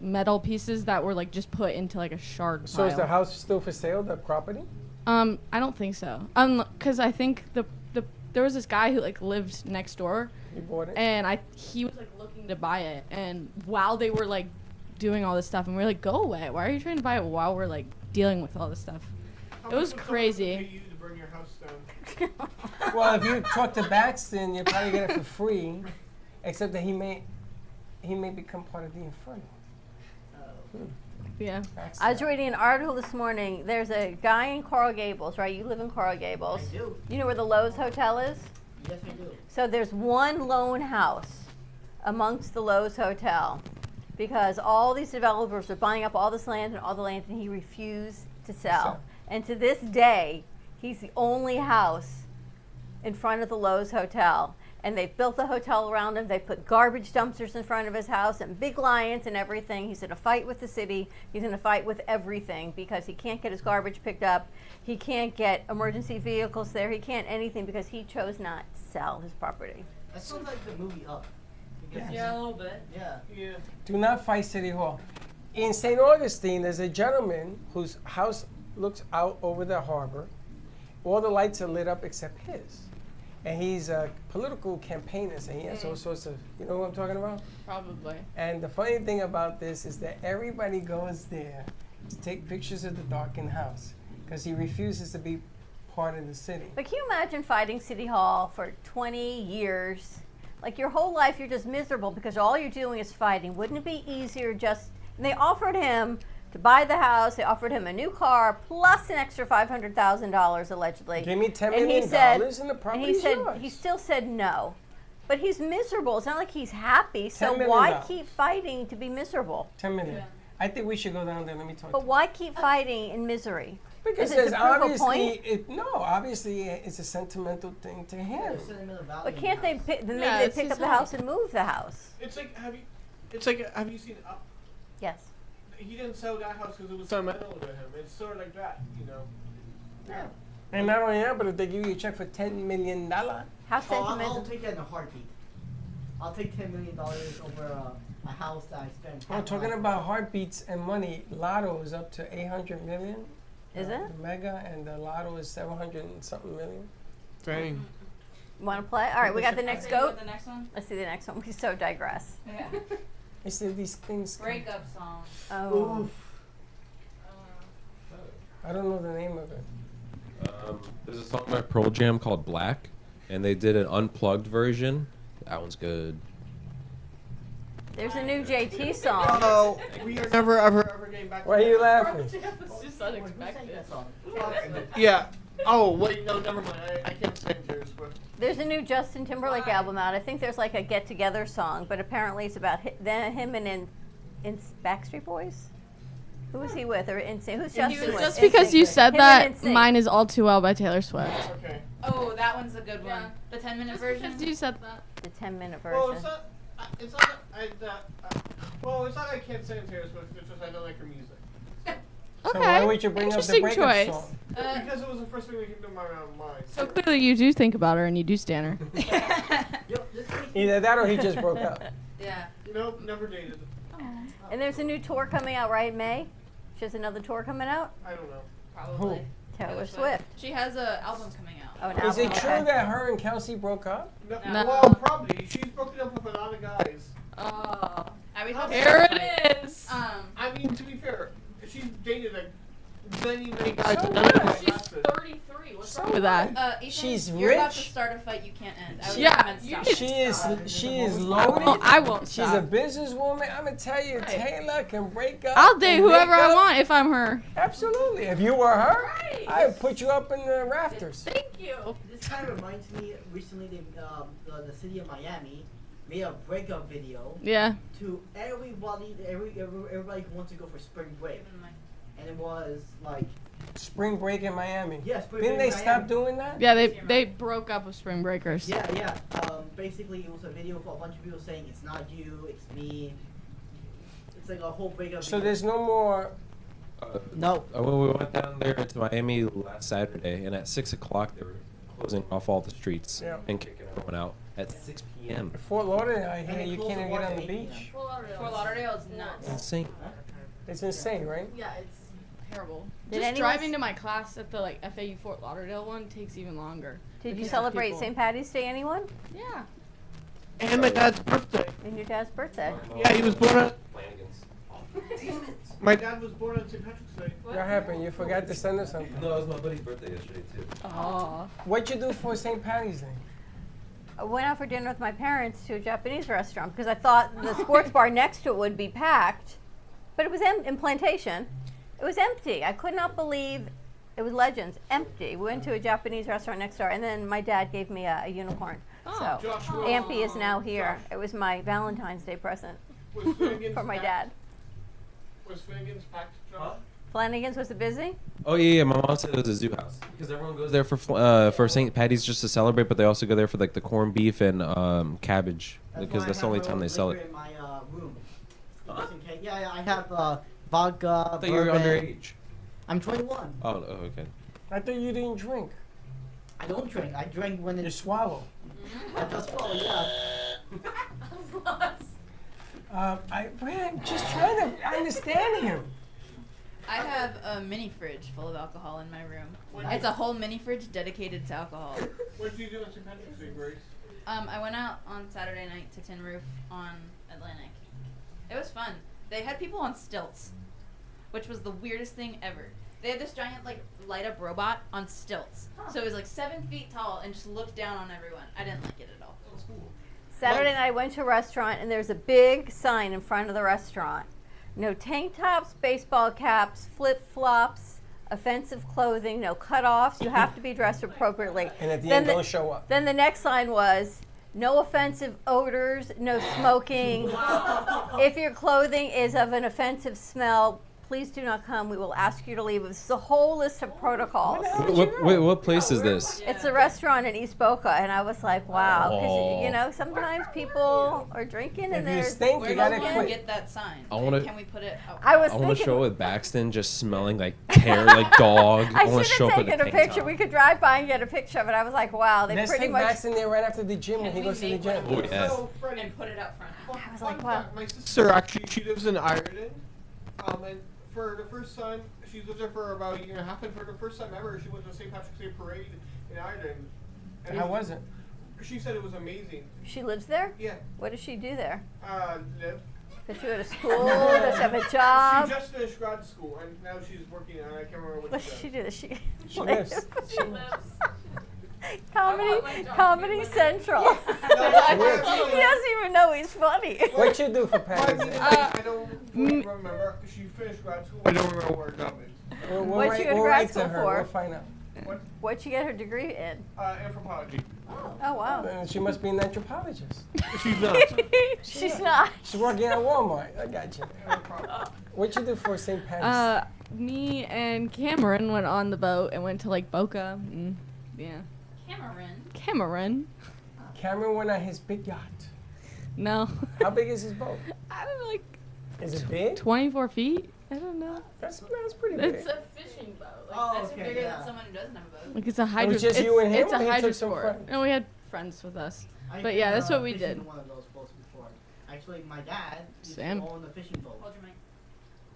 metal pieces that were like just put into like a shard So is pile. the house still for sale? The property? I don't think so. Because I think there was this guy who like lived next door, You bought it. and he was like looking to buy it, and while they were like doing all this stuff, and we were like, go away. Why are you trying to buy it while we're like dealing with all this stuff? How It was much would someone pay crazy. you to burn your house down? Well, if you talk to Baxton, you'll probably get it for free, except that he may become part of the Inferno. Yeah. I was reading an article this morning. There's a guy in Coral Gables, right? You live in Coral Gables. I do. You know where the Lowe's Hotel is? Yes, I do. So there's one lone house amongst the Lowe's Hotel because all these developers are buying up all this land and all the land, and he refused to sell. And to this day, he's the only house in front of the Lowe's Hotel. And they've built the hotel around him. They put garbage dumpsters in front of his house and big lions and everything. He's in a fight with the city. He's in a fight with everything because he can't get his garbage picked up. He can't get emergency vehicles there. He can't anything because he chose not to sell his property. That sounds like the movie Up. Because Yeah, a little bit. Yeah. Yeah. Do not fight City Hall. In St. Augustine, there's a gentleman whose house looks out over the harbor. All the lights are lit up except his. And he's a political campaigner, and he has all sorts of, you know what I'm talking about? Probably. And the funny thing about this is that everybody goes there to take pictures of the darkened house because he refuses to be part of the city. But can you imagine fighting City Hall for 20 years? Like your whole life you're just miserable because all you're doing is fighting. Wouldn't it be easier just, and they offered him to buy the house. They offered him a new car plus an extra $500,000 allegedly. Give me $10 And he million said, in the property. and he said yours. he still said no, but he's miserable. It's not like he's happy. So $10 million. why keep fighting to be miserable? 10 million. I think we should go down there. Let me talk. But why keep fighting in misery? Because Is it there's to prove a obviously point? obviously it's a sentimental thing to him. But can't they pick? Then Yeah, maybe it's they pick his up the home. house and move the house. It's like have you seen Up? Yes. He didn't sell that house because it was sentimental to him. It's sort of like that, you know. Yeah. And not only that, but if they give you a check for $10 million, How I'll sentimental? take that in a heartbeat. I'll take $10 million over a house that I spent. well, talking about heartbeats and money, Lotto is up to 800 million. Is it? The Mega and the Lotto is 700 and something million. Dang. Want to play? All right, we got the next goat. The next one? Let's see the next one. We so digress. Yeah. They said these things. Breakup song. Oh. I don't know the name of it. There's a song by Pearl Jam called Black, and they did an unplugged version. That one's good. There's a new JT song. Oh, we are never ever getting back. Why are you laughing? It's just unexpected. Yeah. Oh wait, no, never mind. I can't sing Taylor Swift. There's a new Justin Timberlake album out. I think there's like a get together song, but apparently it's about him and in Backstreet Boys. Who was he with? Or NSYNC? Who's Justin with? Just because you said Him that, and NSYNC. mine is All Too Well by Taylor Swift. Okay. Oh, that one's a good one. Yeah. The 10-minute Just version. because you said that. The 10-minute version. Well, it's not. It's not. Well, it's not. I can't sing Taylor Swift. It's just I don't like her music. So why would you bring up the Interesting breakup choice. song? Because it was the first thing that came to my mind. So clearly you do think about her and you do stan her. Either that or he just broke up. Yeah. Nope, never dated. And there's a new tour coming out, right? May? She has another tour coming out? I don't know. Probably. Taylor Swift. She has an album coming out. Oh, an Is album, it true okay. that her and Kelsey broke up? No. No. Well, probably. She's broken up with a lot of guys. Oh. I mean, Here it is. I mean, to be fair, she's dated like many guys. So and none of them what? She's lasted. 33. What's wrong with that? Ethan, She's you're about to rich. start a fight you can't end. I would Yeah, recommend you stopping. She is loaded. Well, I won't She's stop. a businesswoman. I'm gonna tell you, Taylor can break up. I'll date and whoever make I up. want if I'm her. Absolutely. If you were her, Right. I would put you up in the rafters. Thank you. This kind of reminds me. Recently, the city of Miami made a breakup video Yeah. to everybody. Everybody who wants to go for spring break, and it was like Spring break in Miami. yeah, spring Didn't break they in stop Miami. doing that? Yeah, they broke up with Spring Breakers. Yeah. Basically, it was a video for a bunch of people saying it's not you, it's me. It's like a whole breakup. So video. there's no more. no. When we went down there to Miami last Saturday, and at 6 o'clock they were closing off all the streets Yeah. and kicking everyone out. At 6 p.m. Fort Lauderdale, I And hear they you close can't the even get water on the at 8 beach. Fort Lauderdale is nuts. Insane. It's insane, right? Yeah, it's terrible. Did Just anyone driving to my class at the FAU Fort Lauderdale one takes even longer. Did you because of celebrate people. St. Patty's Day, anyone? Yeah. And my dad's birthday. And your dad's birthday? Yeah, he was born on. Flanagan's. My dad was born on St. Patrick's Day. What happened? You forgot to send us something. No, it was my buddy's birthday yesterday too. Aw. What'd you do for St. Patty's Day? I went out for dinner with my parents to a Japanese restaurant because I thought the sports bar next to it would be packed, but it was in Plantation. It was empty. I could not believe it was Legends empty. We went to a Japanese restaurant next door, and then my dad gave me a unicorn. Oh. So Josh, Ampy is now here. It was my Valentine's Day present was Finnegan's for my packed? dad. Was Finnegan's packed, Josh? Flanagan's, was it busy? Oh yeah, my mom said it was a zoo house because everyone goes there for St. Patty's just to celebrate, but they also go there for like the corned beef and cabbage because why that's I the only have time they sell liquor it. in my room. Just in case. Yeah, I have vodka. I thought you were bourbon. underage. I'm 21. Oh, okay. I thought you didn't drink. I don't drink. I drink when You it's. swallow. I just swallow. Yeah. I'm just trying to understand him. I have a mini fridge full of alcohol in my room. It's a whole mini fridge dedicated to alcohol. What did you do on St. Patrick's Day, Grace? I went out on Saturday night to Tin Roof on Atlantic. It was fun. They had people on stilts, which was the weirdest thing ever. They had this giant light up robot on stilts. So it was 7 feet tall and just looked down on everyone. I didn't like it at all. Saturday night I went to a restaurant and there's a big sign in front of the restaurant No tank tops, baseball caps, flip-flops, offensive clothing, no cutoffs. You have to be dressed appropriately. And at the Then end, don't show up. Then the next line was, no offensive odors, no smoking. If your clothing is of an offensive smell, please do not come. We will ask you to leave. It's a whole list of protocols. What place is this? It's a restaurant in East Boca, and I was like, wow. Oh. Because, you know, sometimes people are drinking and If you they're... stink, Where you do gotta we quit. get that sign? I wanna- Can we put it out? I was I want to thinking... show it with Baxton just smelling like like dog. I want to should show have up with taken a tank picture. top. We could drive by and get a picture of it. I was like, wow, they Let's pretty take much... Max in there right after the gym when he goes to the gym. Oh, yeah. So, Freddie, And put it out front. I was like, wow. my sister actually, she lives in Ireland, and for the first time, she lived there for about a year and a half, and for the first time ever, she went to the St. Patrick's Day parade in Ireland. And How was it? She said it was amazing. She lives there? Yeah. What does she do there? Live. Does she go to school? Does she have a job? She just finished grad school, and now she's working, and I can't remember what What she does does. she do? Does she She lives. She lives. Comedy Central. No, He doesn't even know he's funny. What you do for Patty's Day? I don't remember. She finished grad school. I don't remember where it got me. What'd she go to grad school for? We'll find out. What? What'd she get her degree in? Anthropology. Oh, wow. Then she must be an anthropologist. She's not. She's not. She's working at Walmart. I got you. What you do for St. Patty's? Me and Cameron went on the boat and went to Lake Boca. Yeah. Cameron. Cameron went on his big yacht. No. How big is his boat? I don't know, like Is it big? 24 feet. I don't know. That's pretty big. It's a fishing boat. Like, Oh, that's okay, bigger yeah. than someone who doesn't have a boat. Like it's a hydro. was just it's, you and him, It's a or you took some hydrosport. friends? And we had friends with us. I've But been, yeah, that's what we fishing did. in one of those boats before. Actually, my dad used Sam. to own a fishing boat. Hold your mic.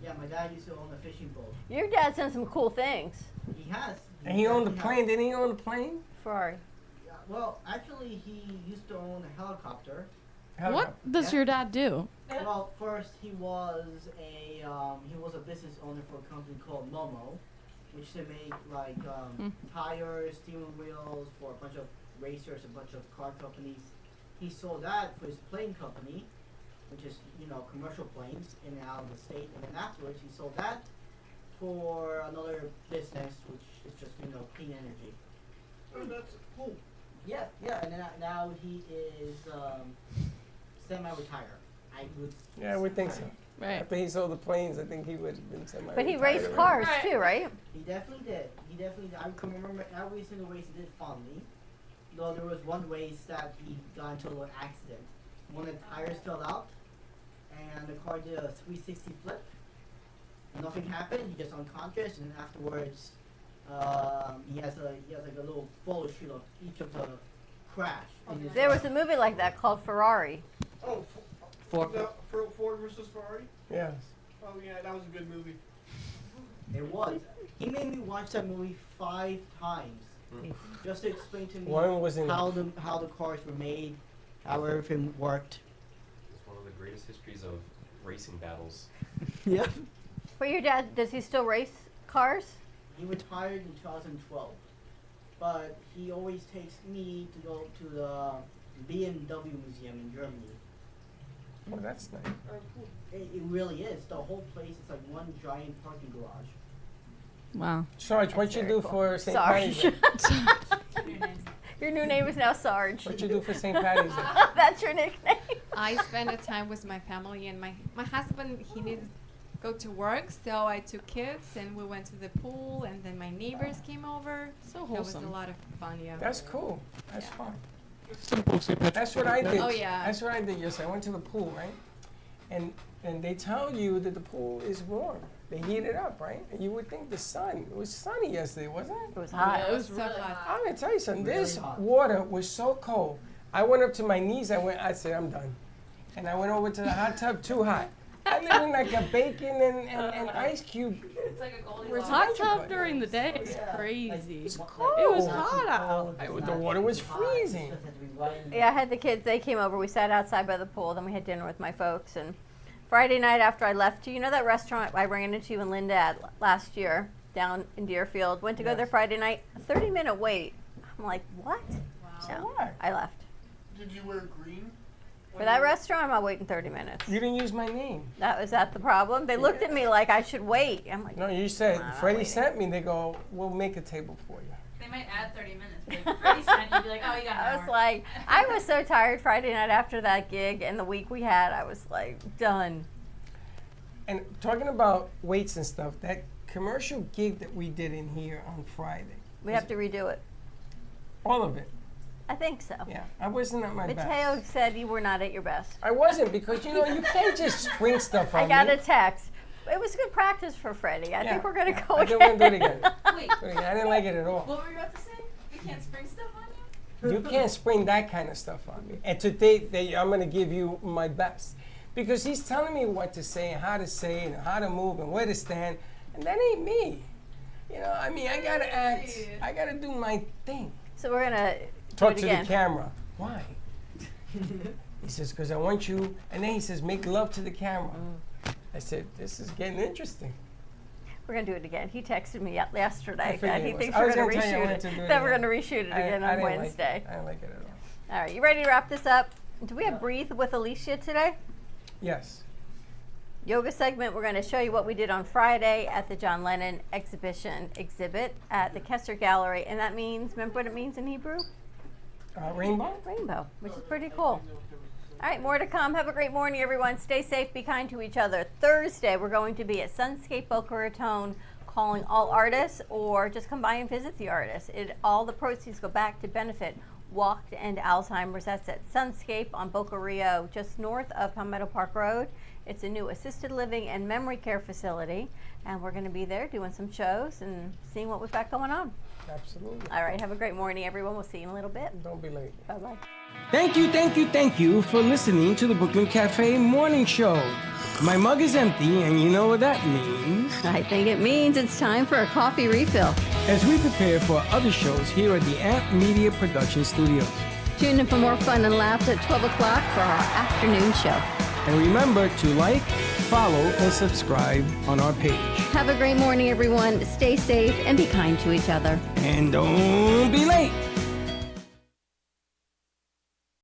Yeah, my dad used to own a fishing boat. Your dad's done some cool things. He has. And he owned the definitely plane. Didn't he own the plane? Ferrari. Yeah, well, actually, he used to own a helicopter. What does Yeah. your dad do? Well, first he was a business owner for a company called Momo, which they make like tires, steering wheels for a bunch of racers, a bunch of car companies. He sold that for his plane company, which is commercial planes in and out of the state. And then afterwards, he sold that for another business, which is just clean energy. Oh, that's cool. Yeah, and then now he is semi-retired. I would. Yeah, we think so. Right. After he sold the planes, I think he would have been semi. But he raced cars too, right? He definitely did. I can remember every single race he did fondly. Though there was one race that he got into a little accident. One of the tires fell out, and the car did a 360 flip. Nothing happened. He just unconscious, and then afterwards, he has like a little photo shoot of each of the crash. in his There was life. a movie like that called Ferrari. Oh, Ford. Ford versus Ferrari? Yes. Oh, yeah, that was a good movie. It was. He made me watch that movie 5 times just to explain to me One was in- how the cars were made, how everything worked. It's one of the greatest histories of racing battles. Yeah. But your dad, does he still race cars? He retired in 2012, but he always takes me to go to the BMW museum in Germany. Oh, that's nice. It really is. The whole place is like one giant parking garage. Wow. Sarge, what you do for St. Patty's Sarge. Day? Your new name is now Sarge. What you do for St. Patty's Day? That's your nickname. I spend the time with my family, and my husband, he needed to go to work, so I took kids and we went to the pool, and then my neighbors came over. So That was a wholesome. lot of fun, yeah. That's cool. That's fun. Simple St. Patrick's That's what Day. I did. Oh, yeah. That's what I did yesterday. I went to the pool, right? And they tell you that the pool is warm. They heat it up, right? And you would think the sun. It was sunny yesterday, wasn't it? It was hot. Yeah, it was so hot. I'm gonna tell you something. Really This hot. water was so cold. I went up to my knees. I said, I'm done. And I went over to the hot tub. Too hot. I live in like a bacon and ice cube. It's like a Goldilocks. Hot tub during the day is crazy. It's It cold. was hot out. The water was freezing. Yeah, I had the kids. They came over. We sat outside by the pool. Then we had dinner with my folks. And Friday night after I left you, that restaurant I ran into you and Linda at last year down in Deerfield. Went to go there Friday night. A 30-minute wait. I'm like, what? Wow. So What? I left. Did you wear green? For that restaurant, I'm not waiting 30 minutes. You didn't use my name. Was that the problem? They looked at me like I should wait. I'm like, No, you said, "I'm not Freddie waiting." sent me, they go, we'll make a table for you. They might add 30 minutes. But if Freddie sent you'd be like, oh, you got an I was hour. like, I was so tired Friday night after that gig and the week we had. I was like, done. And talking about weights and stuff, that commercial gig that we did in here on Friday, We have to redo it. all of it, I think so. yeah, I wasn't at my Mateo best. said you were not at your best. I wasn't, because you know, you can't just spring stuff on I got me. a text. It was good practice for Freddie. I think we're going to go I think we're gonna do it again. again. Wait, Do it again. I didn't like it at all. what were you about to say? We can't spring stuff on you? You can't spring that kind of stuff on me. And today, I'm going to give you my best. Because he's telling me what to say and how to say it and how to move and where to stand. And that ain't me. You know, I mean, I got to act. I got to do my thing. So we're going to Talk do to it again. the camera. Why? He says, because I want you. And then he says, make love to the camera. I said, this is getting interesting. We're going to do it again. He texted me yesterday figured that he it thinks was. I we're was going to gonna tell you I reshoot wanted it. to do it That we're again. going to reshoot it again I on didn't Wednesday. Like it. I didn't like it at all. All right, you ready to wrap this up? Do we have Breathe with Alicia today? Yes. Yoga segment, we're going to show you what we did on Friday at the John Lennon exhibit at the Kessler Gallery. And that means, remember what it means in Hebrew? Rainbow? Rainbow, which is pretty cool. All right, more to come. Have a great morning, everyone. Stay safe, be kind to each other. Thursday, we're going to be at Sunscape Boca Raton calling all artists, or just come by and visit the artists. All the proceeds go back to benefit Walk to End Alzheimer's. That's at Sunscape on Boca Rio, just north of Palmetto Park Road. It's a new assisted living and memory care facility, and we're going to be there doing some shows and seeing what we've got going on. Absolutely. All right, have a great morning, everyone. We'll see you in a little bit. Don't be late. Bye-bye. Thank you for listening to the Brooklyn Cafe Morning Show. My mug is empty, and you know what that means. I think it means it's time for a coffee refill. As we prepare for other shows here at the Amp Media Production Studios. Tune in for more fun and laughs at 12 o'clock for our afternoon show. And remember to like, follow, and subscribe on our page. Have a great morning, everyone. Stay safe and be kind to each other. And don't be late.